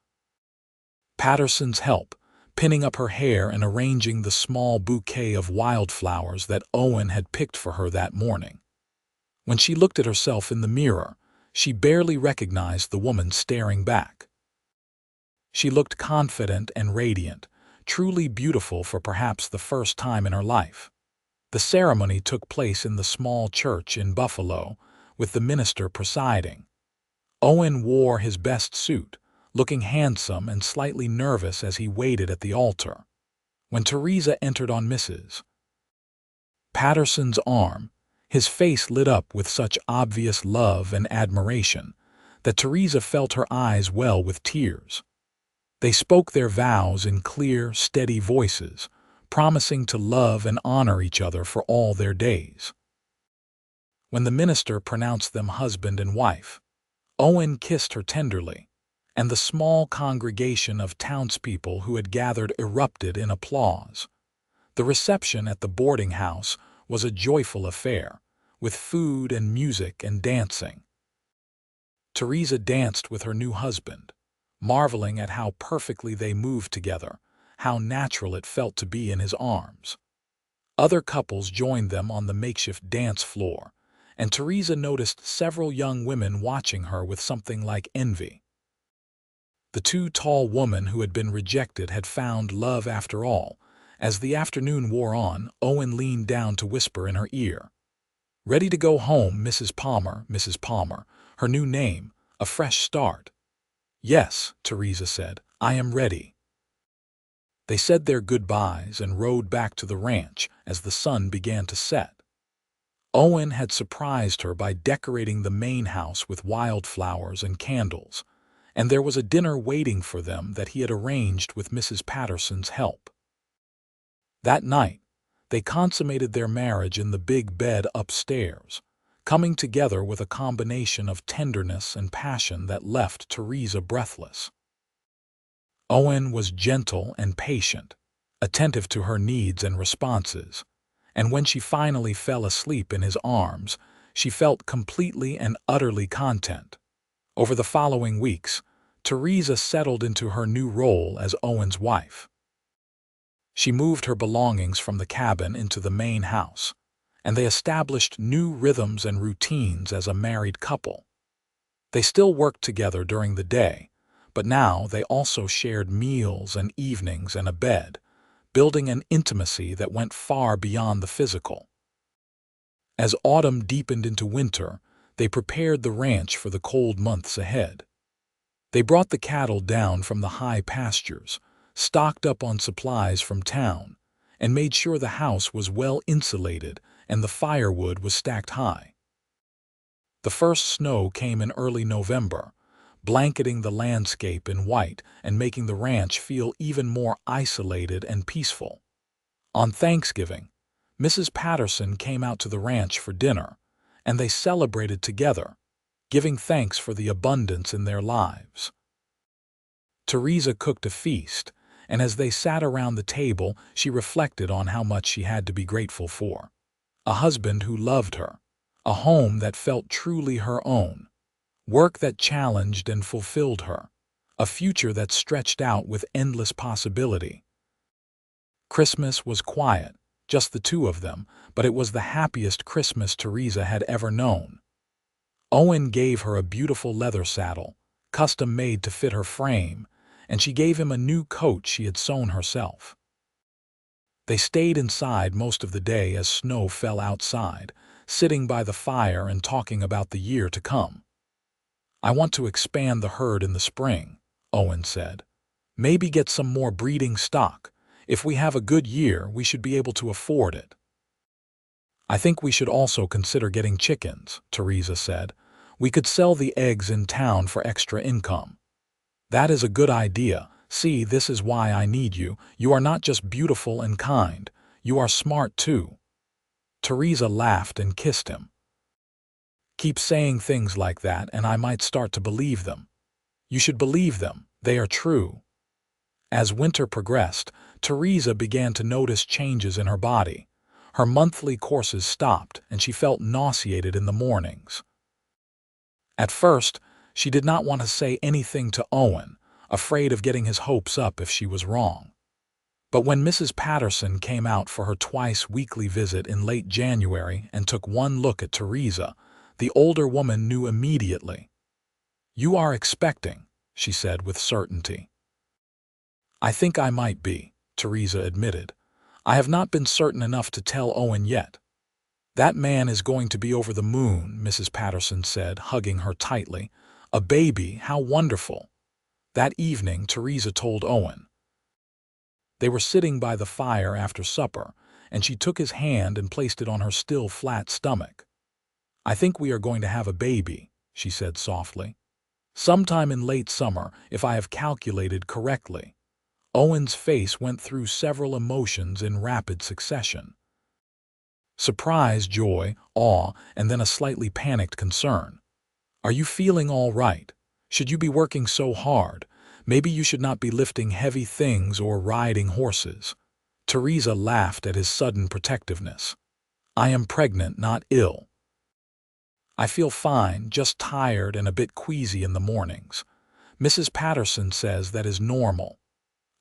Patterson's help, pinning up her hair and arranging the small bouquet of wildflowers that Owen had picked for her that morning. When she looked at herself in the mirror, she barely recognized the woman staring back. She looked confident and radiant, truly beautiful for perhaps the first time in her life. The ceremony took place in the small church in Buffalo, with the minister presiding. Owen wore his best suit, looking handsome and slightly nervous as he waited at the altar. When Theresa entered on Mrs. Patterson's arm, his face lit up with such obvious love and admiration that Theresa felt her eyes well with tears. They spoke their vows in clear, steady voices, promising to love and honor each other for all their days. When the minister pronounced them husband and wife, Owen kissed her tenderly, and the small congregation of townspeople who had gathered erupted in applause. The reception at the boarding house was a joyful affair, with food and music and dancing. Theresa danced with her new husband, marveling at how perfectly they moved together, how natural it felt to be in his arms. Other couples joined them on the makeshift dance floor, and Theresa noticed several young women watching her with something like envy. The two tall women who had been rejected had found love after all. As the afternoon wore on, Owen leaned down to whisper in her ear. "Ready to go home, Mrs. Palmer, Mrs. Palmer, her new name, a fresh start." "Yes," Theresa said, "I am ready." They said their goodbyes and rode back to the ranch as the sun began to set. Owen had surprised her by decorating the main house with wildflowers and candles, and there was a dinner waiting for them that he had arranged with Mrs. Patterson's help. That night, they consummated their marriage in the big bed upstairs, coming together with a combination of tenderness and passion that left Theresa breathless. Owen was gentle and patient, attentive to her needs and responses, and when she finally fell asleep in his arms, she felt completely and utterly content. Over the following weeks, Theresa settled into her new role as Owen's wife. She moved her belongings from the cabin into the main house, and they established new rhythms and routines as a married couple. They still worked together during the day, but now they also shared meals and evenings and a bed, building an intimacy that went far beyond the physical. As autumn deepened into winter, they prepared the ranch for the cold months ahead. They brought the cattle down from the high pastures, stocked up on supplies from town, and made sure the house was well insulated and the firewood was stacked high. The first snow came in early November, blanketing the landscape in white and making the ranch feel even more isolated and peaceful. On Thanksgiving, Mrs. Patterson came out to the ranch for dinner, and they celebrated together, giving thanks for the abundance in their lives. Theresa cooked a feast, and as they sat around the table, she reflected on how much she had to be grateful for. A husband who loved her, a home that felt truly her own, work that challenged and fulfilled her, a future that stretched out with endless possibility. Christmas was quiet, just the two of them, but it was the happiest Christmas Theresa had ever known. Owen gave her a beautiful leather saddle, custom-made to fit her frame, and she gave him a new coat she had sewn herself. They stayed inside most of the day as snow fell outside, sitting by the fire and talking about the year to come. "I want to expand the herd in the spring," Owen said. "Maybe get some more breeding stock. If we have a good year, we should be able to afford it." "I think we should also consider getting chickens," Theresa said. "We could sell the eggs in town for extra income." "That is a good idea. See, this is why I need you. You are not just beautiful and kind. You are smart too." Theresa laughed and kissed him. "Keep saying things like that and I might start to believe them." "You should believe them. They are true." As winter progressed, Theresa began to notice changes in her body. Her monthly courses stopped and she felt nauseated in the mornings. At first, she did not want to say anything to Owen, afraid of getting his hopes up if she was wrong. But when Mrs. Patterson came out for her twice-weekly visit in late January and took one look at Theresa, the older woman knew immediately. "You are expecting," she said with certainty. "I think I might be," Theresa admitted. "I have not been certain enough to tell Owen yet." "That man is going to be over the moon," Mrs. Patterson said, hugging her tightly. "A baby, how wonderful." That evening, Theresa told Owen. They were sitting by the fire after supper, and she took his hand and placed it on her still flat stomach. "I think we are going to have a baby," she said softly. "Sometime in late summer, if I have calculated correctly." Owen's face went through several emotions in rapid succession. Surprise, joy, awe, and then a slightly panicked concern. "Are you feeling all right?" Should you be working so hard? Maybe you should not be lifting heavy things or riding horses." Theresa laughed at his sudden protectiveness. "I am pregnant, not ill. I feel fine, just tired and a bit queasy in the mornings. Mrs. Patterson says that is normal."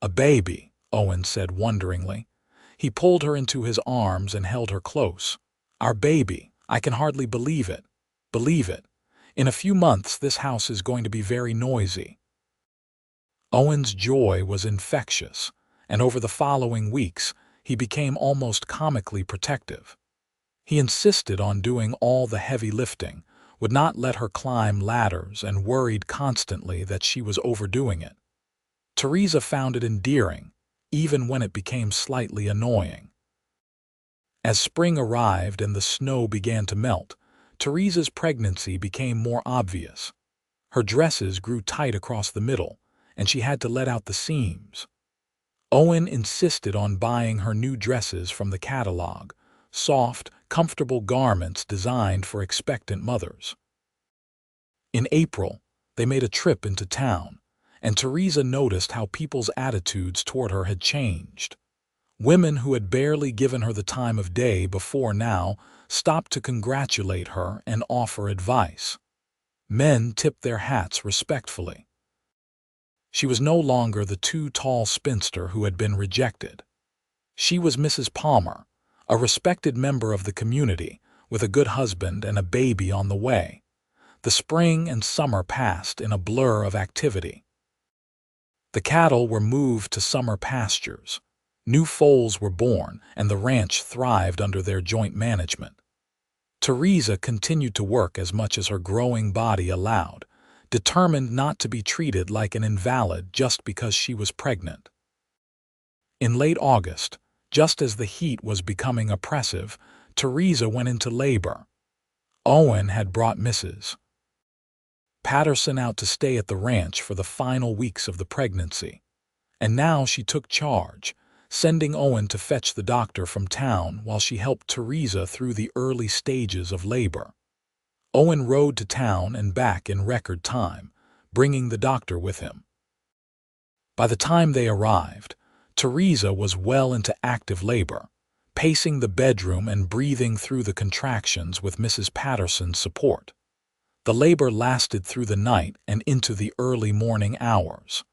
"A baby," Owen said wonderingly. He pulled her into his arms and held her close. "Our baby. I can hardly believe it. Believe it. In a few months this house is going to be very noisy." Owen's joy was infectious, and over the following weeks he became almost comically protective. He insisted on doing all the heavy lifting, would not let her climb ladders, and worried constantly that she was overdoing it. Theresa found it endearing, even when it became slightly annoying. As spring arrived and the snow began to melt, Theresa's pregnancy became more obvious. Her dresses grew tight across the middle, and she had to let out the seams. Owen insisted on buying her new dresses from the catalog, soft, comfortable garments designed for expectant mothers. In April, they made a trip into town, and Theresa noticed how people's attitudes toward her had changed. Women who had barely given her the time of day before now stopped to congratulate her and offer advice. Men tipped their hats respectfully. She was no longer the too tall spinster who had been rejected. She was Mrs. Palmer, a respected member of the community, with a good husband and a baby on the way. The spring and summer passed in a blur of activity. The cattle were moved to summer pastures. New foals were born, and the ranch thrived under their joint management. Theresa continued to work as much as her growing body allowed, determined not to be treated like an invalid just because she was pregnant. In late August, just as the heat was becoming oppressive, Theresa went into labor. Owen had brought Mrs. Patterson out to stay at the ranch for the final weeks of the pregnancy, and now she took charge, sending Owen to fetch the doctor from town while she helped Theresa through the early stages of labor. Owen rode to town and back in record time, bringing the doctor with him. By the time they arrived, Theresa was well into active labor, pacing the bedroom and breathing through the contractions with Mrs. Patterson's support. The labor lasted through the night and into the early morning hours.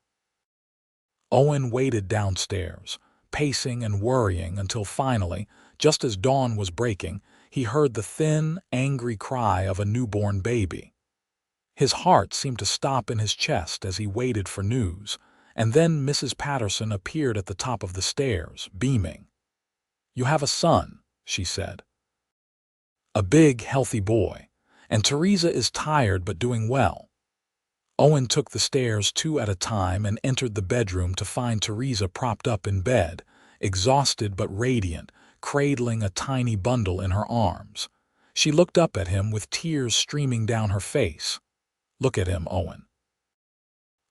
Owen waited downstairs, pacing and worrying until finally, just as dawn was breaking, he heard the thin, angry cry of a newborn baby. His heart seemed to stop in his chest as he waited for news, and then Mrs. Patterson appeared at the top of the stairs, beaming. "You have a son," she said. "A big, healthy boy, and Theresa is tired but doing well." Owen took the stairs 2 at a time and entered the bedroom to find Theresa propped up in bed, exhausted but radiant, cradling a tiny bundle in her arms. She looked up at him with tears streaming down her face. "Look at him, Owen.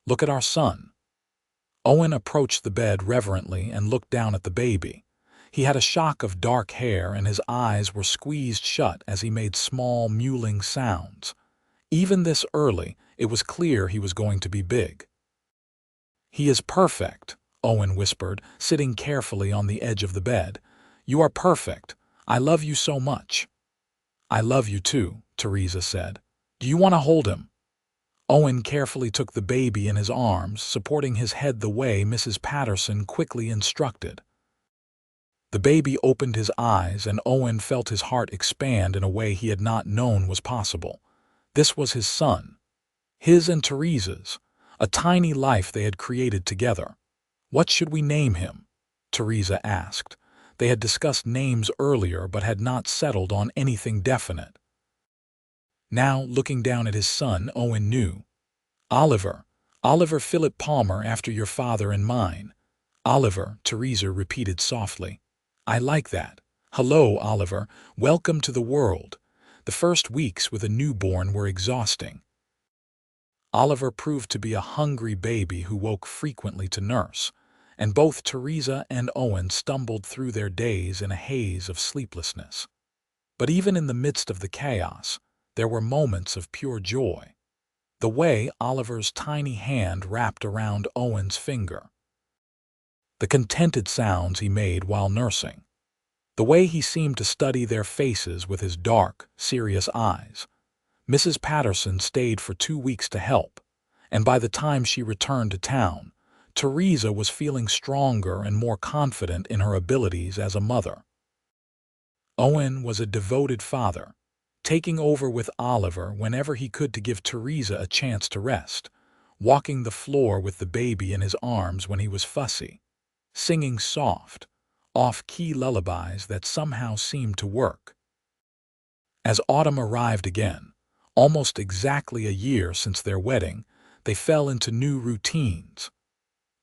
Look at our son." Owen approached the bed reverently and looked down at the baby. He had a shock of dark hair and his eyes were squeezed shut as he made small, mewling sounds. Even this early, it was clear he was going to be big. "He is perfect," Owen whispered, sitting carefully on the edge of the bed. "You are perfect. I love you so much." "I love you too," Theresa said. "Do you want to hold him?" Owen carefully took the baby in his arms, supporting his head the way Mrs. Patterson quickly instructed. The baby opened his eyes, and Owen felt his heart expand in a way he had not known was possible. This was his son. His and Theresa's, a tiny life they had created together. "What should we name him?" Theresa asked. They had discussed names earlier but had not settled on anything definite. Now, looking down at his son, Owen knew. "Oliver. Oliver Philip Palmer, after your father and mine." "Oliver," Theresa repeated softly. "I like that. Hello, Oliver. Welcome to the world." The first weeks with a newborn were exhausting. Oliver proved to be a hungry baby who woke frequently to nurse, and both Theresa and Owen stumbled through their days in a haze of sleeplessness. But even in the midst of the chaos, there were moments of pure joy. the way Oliver's tiny hand wrapped around Owen's finger, the contented sounds he made while nursing, the way he seemed to study their faces with his dark, serious eyes. Mrs. Patterson stayed for 2 weeks to help, and by the time she returned to town, Theresa was feeling stronger and more confident in her abilities as a mother. Owen was a devoted father, taking over with Oliver whenever he could to give Theresa a chance to rest, walking the floor with the baby in his arms when he was fussy, singing soft, off-key lullabies that somehow seemed to work. As autumn arrived again, almost exactly a year since their wedding, they fell into new routines.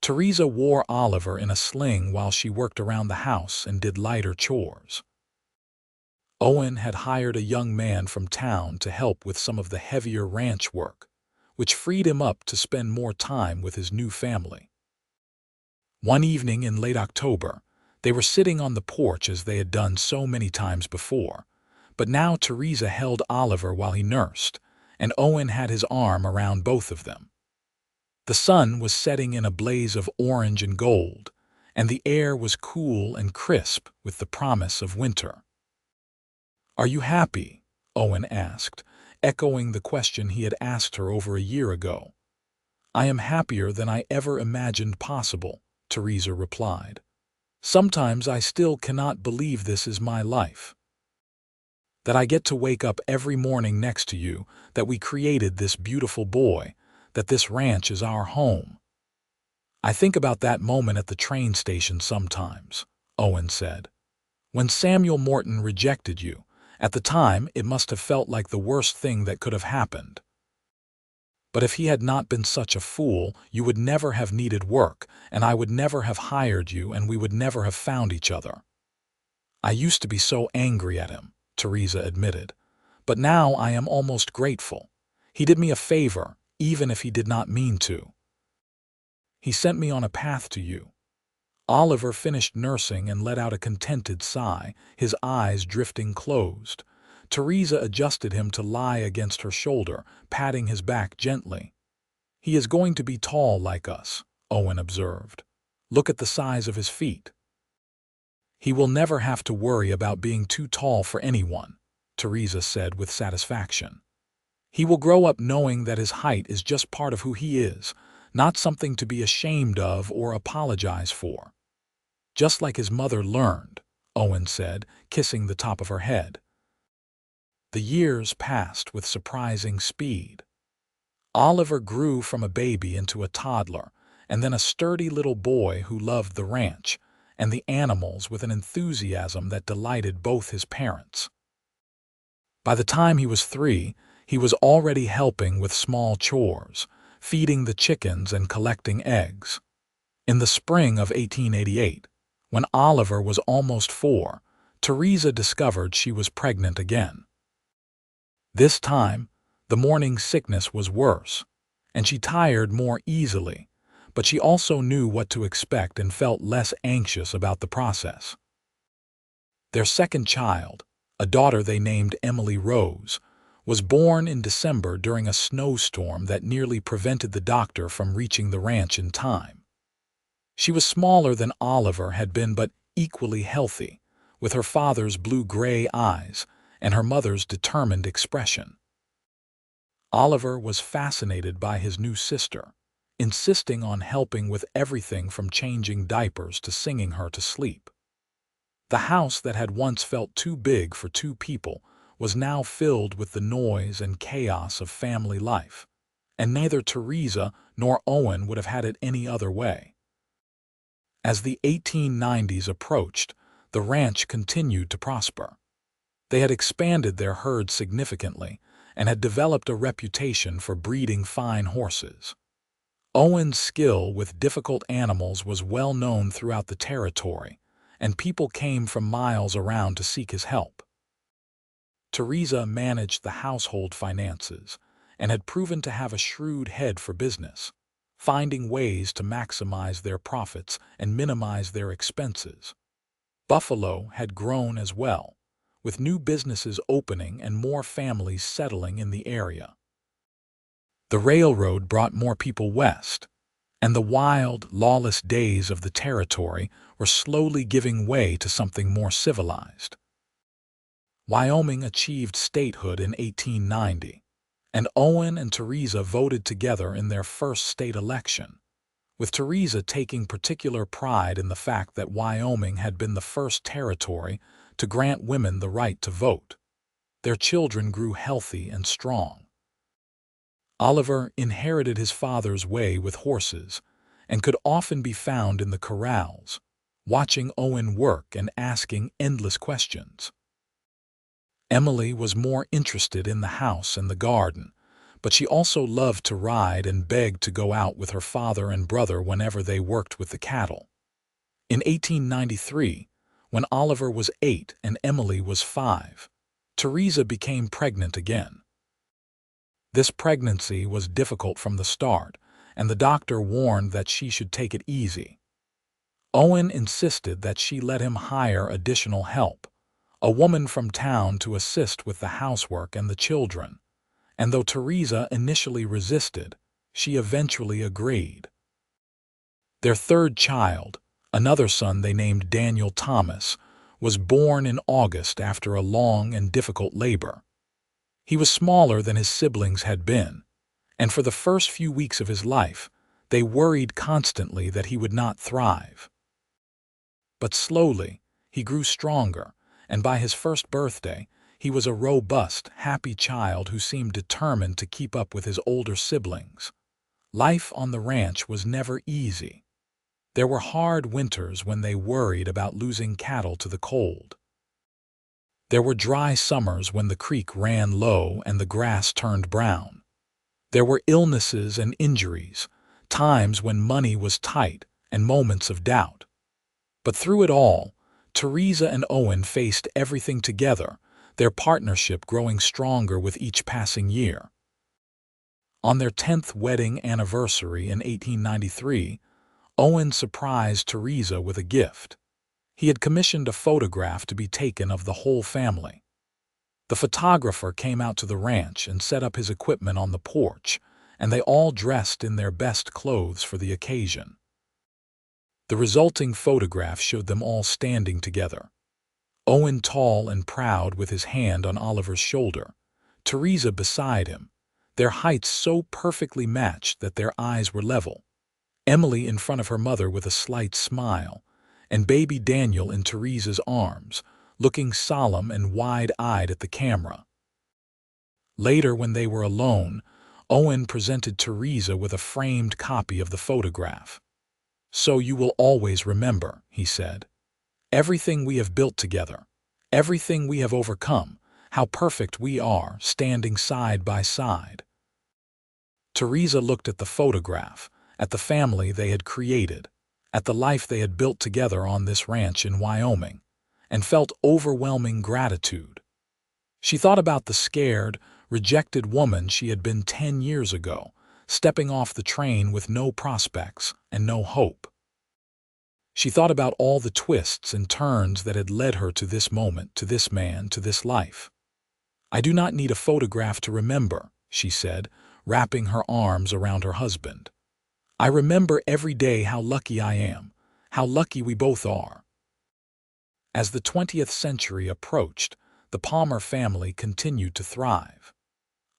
Theresa wore Oliver in a sling while she worked around the house and did lighter chores. Owen had hired a young man from town to help with some of the heavier ranch work, which freed him up to spend more time with his new family. One evening in late October, they were sitting on the porch as they had done so many times before, but now Theresa held Oliver while he nursed, and Owen had his arm around both of them. The sun was setting in a blaze of orange and gold, and the air was cool and crisp with the promise of winter. "Are you happy?" Owen asked, echoing the question he had asked her over a year ago. "I am happier than I ever imagined possible," Theresa replied. "Sometimes I still cannot believe this is my life. That I get to wake up every morning next to you, that we created this beautiful boy, that this ranch is our home." "I think about that moment at the train station sometimes," Owen said. "When Samuel Morton rejected you, at the time it must have felt like the worst thing that could have happened. But if he had not been such a fool, you would never have needed work, and I would never have hired you, and we would never have found each other." "I used to be so angry at him," Theresa admitted, "but now I am almost grateful. He did me a favor, even if he did not mean to. He sent me on a path to you." Oliver finished nursing and let out a contented sigh, his eyes drifting closed. Theresa adjusted him to lie against her shoulder, patting his back gently. "He is going to be tall like us," Owen observed. "Look at the size of his feet." "He will never have to worry about being too tall for anyone," Theresa said with satisfaction. "He will grow up knowing that his height is just part of who he is, not something to be ashamed of or apologize for." "Just like his mother learned," Owen said, kissing the top of her head. The years passed with surprising speed. Oliver grew from a baby into a toddler, and then a sturdy little boy who loved the ranch and the animals with an enthusiasm that delighted both his parents. By the time he was 3, he was already helping with small chores, feeding the chickens and collecting eggs. In the spring of 1888, when Oliver was almost 4, Theresa discovered she was pregnant again. This time, the morning sickness was worse, and she tired more easily, but she also knew what to expect and felt less anxious about the process. Their second child, a daughter they named Emily Rose, was born in December during a snowstorm that nearly prevented the doctor from reaching the ranch in time. She was smaller than Oliver had been, but equally healthy, with her father's blue-gray eyes and her mother's determined expression. Oliver was fascinated by his new sister, insisting on helping with everything from changing diapers to singing her to sleep. The house that had once felt too big for 2 people was now filled with the noise and chaos of family life, and neither Theresa nor Owen would have had it any other way. As the 1890s approached, the ranch continued to prosper. They had expanded their herd significantly and had developed a reputation for breeding fine horses. Owen's skill with difficult animals was well known throughout the territory, and people came from miles around to seek his help. Theresa managed the household finances and had proven to have a shrewd head for business, finding ways to maximize their profits and minimize their expenses. Buffalo had grown as well, with new businesses opening and more families settling in the area. The railroad brought more people west, and the wild, lawless days of the territory were slowly giving way to something more civilized. Wyoming achieved statehood in 1890, and Owen and Theresa voted together in their first state election, with Theresa taking particular pride in the fact that Wyoming had been the first territory to grant women the right to vote. Their children grew healthy and strong. Oliver inherited his father's way with horses and could often be found in the corrals, watching Owen work and asking endless questions. Emily was more interested in the house and the garden, but she also loved to ride and begged to go out with her father and brother whenever they worked with the cattle. In 1893, when Oliver was 8 and Emily was 5, Theresa became pregnant again. This pregnancy was difficult from the start, and the doctor warned that she should take it easy. Owen insisted that she let him hire additional help, a woman from town to assist with the housework and the children, and though Theresa initially resisted, she eventually agreed. Their third child, another son they named Daniel Thomas, was born in August after a long and difficult labor. He was smaller than his siblings had been, and for the first few weeks of his life, they worried constantly that he would not thrive. But slowly, he grew stronger, and by his first birthday, he was a robust, happy child who seemed determined to keep up with his older siblings. Life on the ranch was never easy. There were hard winters when they worried about losing cattle to the cold. There were dry summers when the creek ran low and the grass turned brown. There were illnesses and injuries, times when money was tight, and moments of doubt. But through it all, Theresa and Owen faced everything together, their partnership growing stronger with each passing year. On their 10th wedding anniversary in 1893, Owen surprised Theresa with a gift. He had commissioned a photograph to be taken of the whole family. The photographer came out to the ranch and set up his equipment on the porch, and they all dressed in their best clothes for the occasion. The resulting photograph showed them all standing together. Owen tall and proud with his hand on Oliver's shoulder, Theresa beside him, their heights so perfectly matched that their eyes were level. Emily in front of her mother with a slight smile, and baby Daniel in Theresa's arms, looking solemn and wide-eyed at the camera. Later, when they were alone, Owen presented Theresa with a framed copy of the photograph. "So you will always remember," he said, "everything we have built together, everything we have overcome, how perfect we are, standing side by side." Theresa looked at the photograph, at the family they had created, at the life they had built together on this ranch in Wyoming, and felt overwhelming gratitude. She thought about the scared, rejected woman she had been 10 years ago, stepping off the train with no prospects and no hope. She thought about all the twists and turns that had led her to this moment, to this man, to this life. "I do not need a photograph to remember," she said, wrapping her arms around her husband. "I remember every day how lucky I am, how lucky we both are." As the 20th century approached, the Palmer family continued to thrive.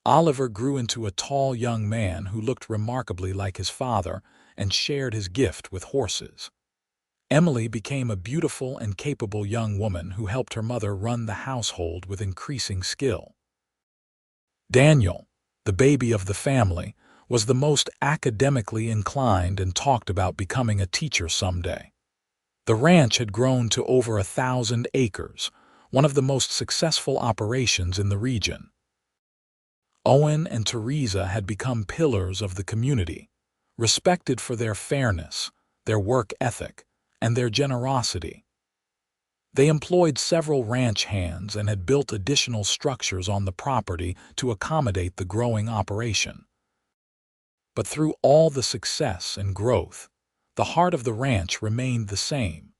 Oliver grew into a tall young man who looked remarkably like his father and shared his gift with horses. Emily became a beautiful and capable young woman who helped her mother run the household with increasing skill. Daniel, the baby of the family, was the most academically inclined and talked about becoming a teacher someday. The ranch had grown to over 1,000 acres, one of the most successful operations in the region. Owen and Theresa had become pillars of the community, respected for their fairness, their work ethic, and their generosity. They employed several ranch hands and had built additional structures on the property to accommodate the growing operation. But through all the success and growth, the heart of the ranch remained the same.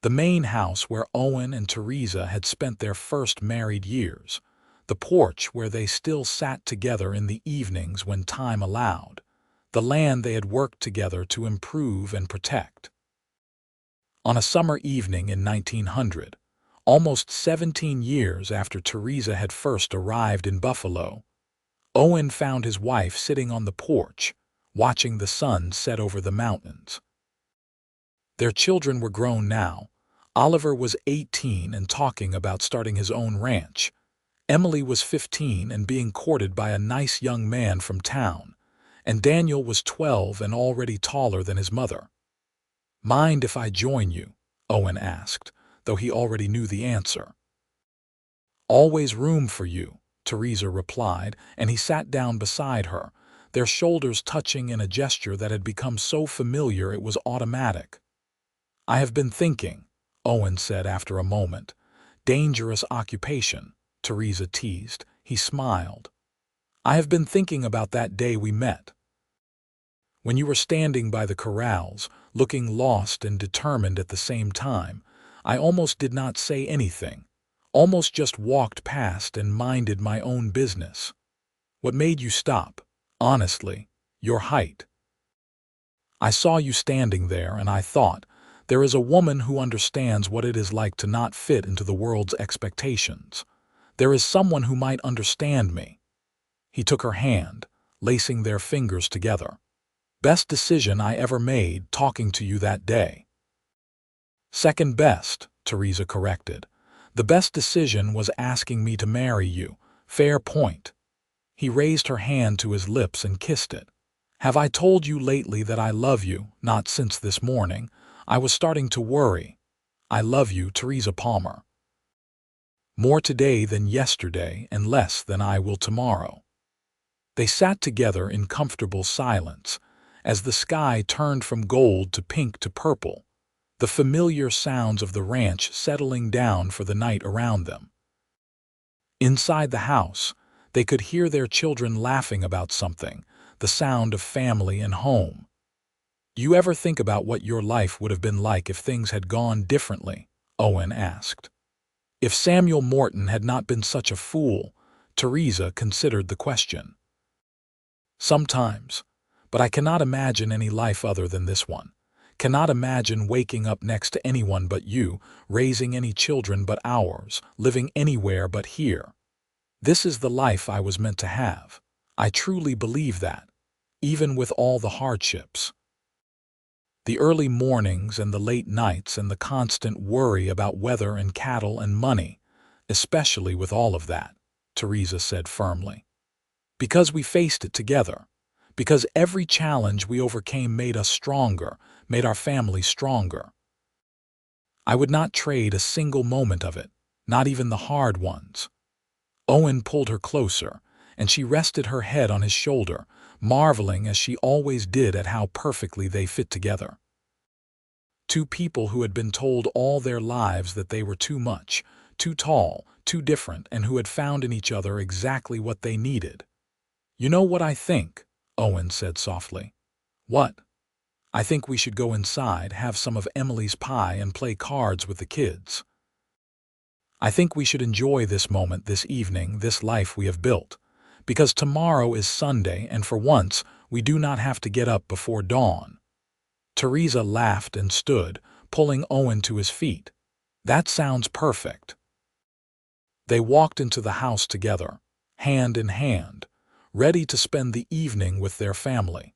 The main house where Owen and Theresa had spent their first married years, the porch where they still sat together in the evenings when time allowed, the land they had worked together to improve and protect. On a summer evening in 1900, almost 17 years after Theresa had first arrived in Buffalo, Owen found his wife sitting on the porch, watching the sun set over the mountains. Their children were grown now. Oliver was 18 and talking about starting his own ranch. Emily was 15 and being courted by a nice young man from town, and Daniel was 12 and already taller than his mother. "Mind if I join you?" Owen asked, though he already knew the answer. "Always room for you," Theresa replied, and he sat down beside her, their shoulders touching in a gesture that had become so familiar it was automatic. "I have been thinking," Owen said after a moment. "Dangerous occupation," Theresa teased. He smiled. "I have been thinking about that day we met. When you were standing by the corrals, looking lost and determined at the same time, I almost did not say anything, almost just walked past and minded my own business. What made you stop? Honestly, your height. I saw you standing there and I thought, there is a woman who understands what it is like to not fit into the world's expectations. There is someone who might understand me." He took her hand, lacing their fingers together. "Best decision I ever made talking to you that day." "Second best," Theresa corrected. "The best decision was asking me to marry you. Fair point." He raised her hand to his lips and kissed it. "Have I told you lately that I love you? Not since this morning. I was starting to worry. I love you, Theresa Palmer. More today than yesterday and less than I will tomorrow." They sat together in comfortable silence, as the sky turned from gold to pink to purple, the familiar sounds of the ranch settling down for the night around them. Inside the house, they could hear their children laughing about something, the sound of family and home. "You ever think about what your life would have been like if things had gone differently?" Owen asked. If Samuel Morton had not been such a fool, Theresa considered the question. "Sometimes, but I cannot imagine any life other than this one. Cannot imagine waking up next to anyone but you, raising any children but ours, living anywhere but here. This is the life I was meant to have. I truly believe that, even with all the hardships. The early mornings and the late nights and the constant worry about weather and cattle and money, especially with all of that," Theresa said firmly. "Because we faced it together. Because every challenge we overcame made us stronger, made our family stronger. I would not trade a single moment of it, not even the hard ones." Owen pulled her closer, and she rested her head on his shoulder, marveling as she always did at how perfectly they fit together. Two people who had been told all their lives that they were too much, too tall, too different, and who had found in each other exactly what they needed. "You know what I think?" Owen said softly. "What?" "I think we should go inside, have some of Emily's pie, and play cards with the kids. I think we should enjoy this moment, this evening, this life we have built. Because tomorrow is Sunday, and for once, we do not have to get up before dawn." Theresa laughed and stood, pulling Owen to his feet. "That sounds perfect." They walked into the house together, hand in hand, ready to spend the evening with their family.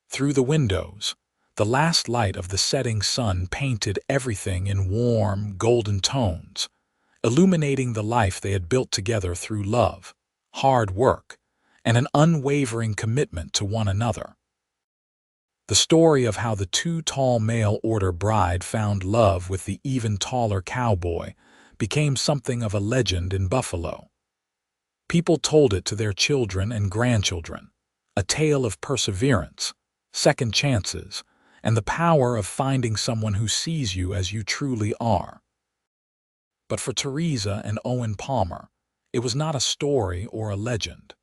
Through the windows, the last light of the setting sun painted everything in warm, golden tones, illuminating the life they had built together through love, hard work, and an unwavering commitment to one another. The story of how the too tall mail-order bride found love with the even taller cowboy became something of a legend in Buffalo. People told it to their children and grandchildren, a tale of perseverance, second chances, and the power of finding someone who sees you as you truly are. But for Theresa and Owen Palmer, it was not a story or a legend.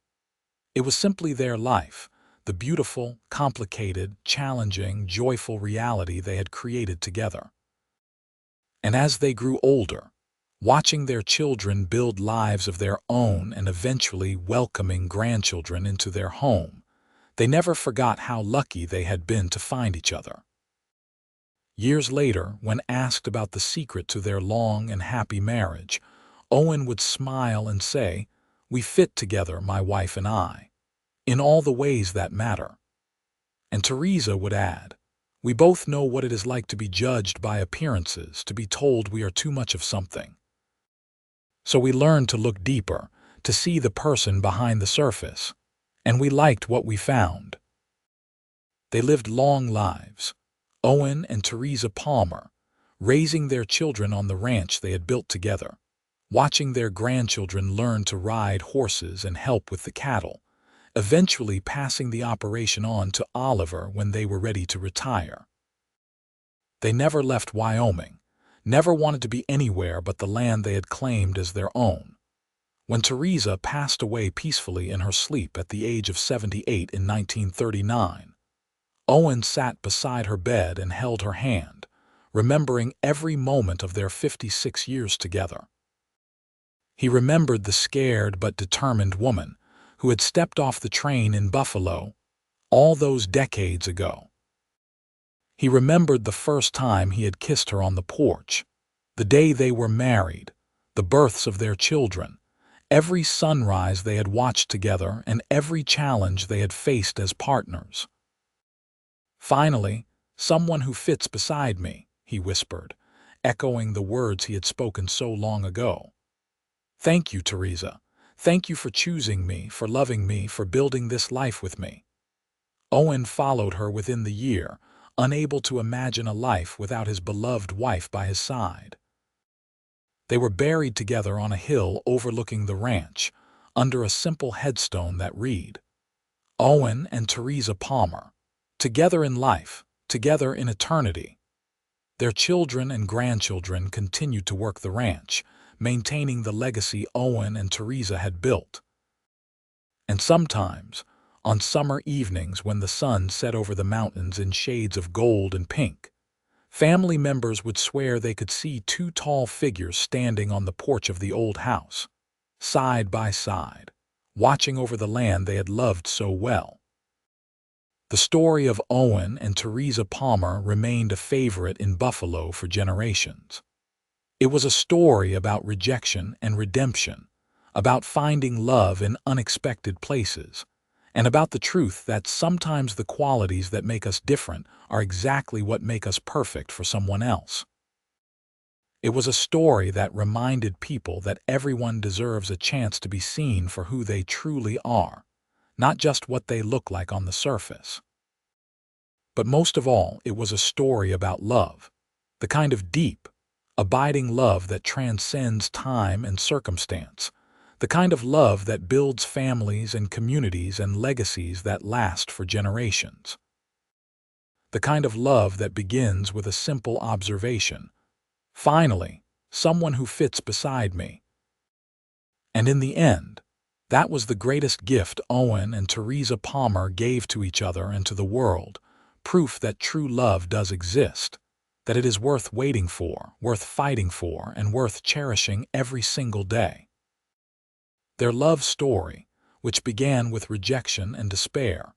It was simply their life, the beautiful, complicated, challenging, joyful reality they had created together. And as they grew older, watching their children build lives of their own and eventually welcoming grandchildren into their home. They never forgot how lucky they had been to find each other. Years later, when asked about the secret to their long and happy marriage, Owen would smile and say, "We fit together, my wife and I, in all the ways that matter." And Theresa would add, "We both know what it is like to be judged by appearances, to be told we are too much of something. So we learned to look deeper, to see the person behind the surface, and we liked what we found." They lived long lives, Owen and Theresa Palmer, raising their children on the ranch they had built together, watching their grandchildren learn to ride horses and help with the cattle, eventually passing the operation on to Oliver when they were ready to retire. They never left Wyoming, never wanted to be anywhere but the land they had claimed as their own. When Theresa passed away peacefully in her sleep at the age of 78 in 1939, Owen sat beside her bed and held her hand, remembering every moment of their 56 years together. He remembered the scared but determined woman who had stepped off the train in Buffalo all those decades ago. He remembered the first time he had kissed her on the porch, the day they were married, the births of their children, every sunrise they had watched together, and every challenge they had faced as partners. "Finally, someone who fits beside me," he whispered, echoing the words he had spoken so long ago. "Thank you, Theresa. Thank you for choosing me, for loving me, for building this life with me." Owen followed her within the year, unable to imagine a life without his beloved wife by his side. They were buried together on a hill overlooking the ranch, under a simple headstone that read, "Owen and Theresa Palmer, together in life, together in eternity." Their children and grandchildren continued to work the ranch, maintaining the legacy Owen and Theresa had built. And sometimes, on summer evenings when the sun set over the mountains in shades of gold and pink, family members would swear they could see two tall figures standing on the porch of the old house, side by side, watching over the land they had loved so well. The story of Owen and Theresa Palmer remained a favorite in Buffalo for generations. It was a story about rejection and redemption, about finding love in unexpected places, and about the truth that sometimes the qualities that make us different are exactly what make us perfect for someone else. It was a story that reminded people that everyone deserves a chance to be seen for who they truly are, not just what they look like on the surface. But most of all, it was a story about love, the kind of deep, abiding love that transcends time and circumstance, the kind of love that builds families and communities and legacies that last for generations. The kind of love that begins with a simple observation, "Finally, someone who fits beside me." And in the end, that was the greatest gift Owen and Theresa Palmer gave to each other and to the world, proof that true love does exist, that it is worth waiting for, worth fighting for, and worth cherishing every single day. Their love story, which began with rejection and despair,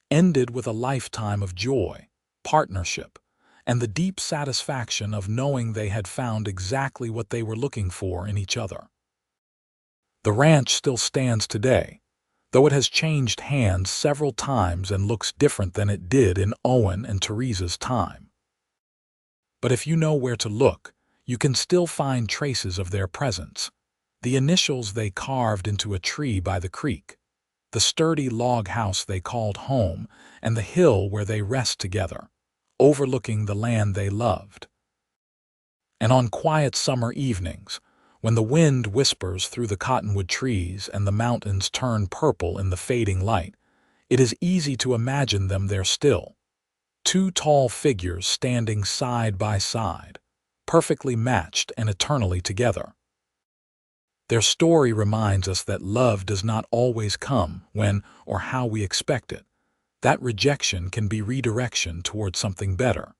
ended with a lifetime of joy, partnership, and the deep satisfaction of knowing they had found exactly what they were looking for in each other. The ranch still stands today, though it has changed hands several times and looks different than it did in Owen and Theresa's time. But if you know where to look, you can still find traces of their presence, the initials they carved into a tree by the creek, the sturdy log house they called home, and the hill where they rest together, overlooking the land they loved. And on quiet summer evenings, when the wind whispers through the cottonwood trees and the mountains turn purple in the fading light, it is easy to imagine them there still, two tall figures standing side by side, perfectly matched and eternally together. Their story reminds us that love does not always come when or how we expect it, that rejection can be redirection toward something better,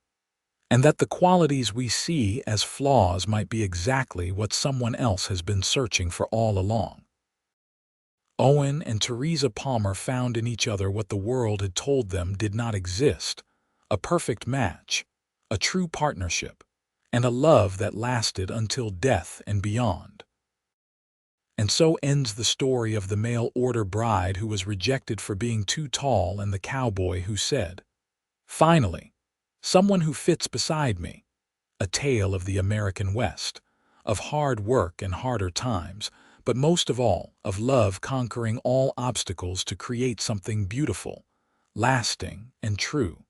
and that the qualities we see as flaws might be exactly what someone else has been searching for all along. Owen and Theresa Palmer found in each other what the world had told them did not exist: a perfect match, a true partnership, and a love that lasted until death and beyond. And so ends the story of the mail-order bride who was rejected for being too tall and the cowboy who said, "Finally, someone who fits beside me." A tale of the American West, of hard work and harder times, but most of all, of love conquering all obstacles to create something beautiful, lasting, and true.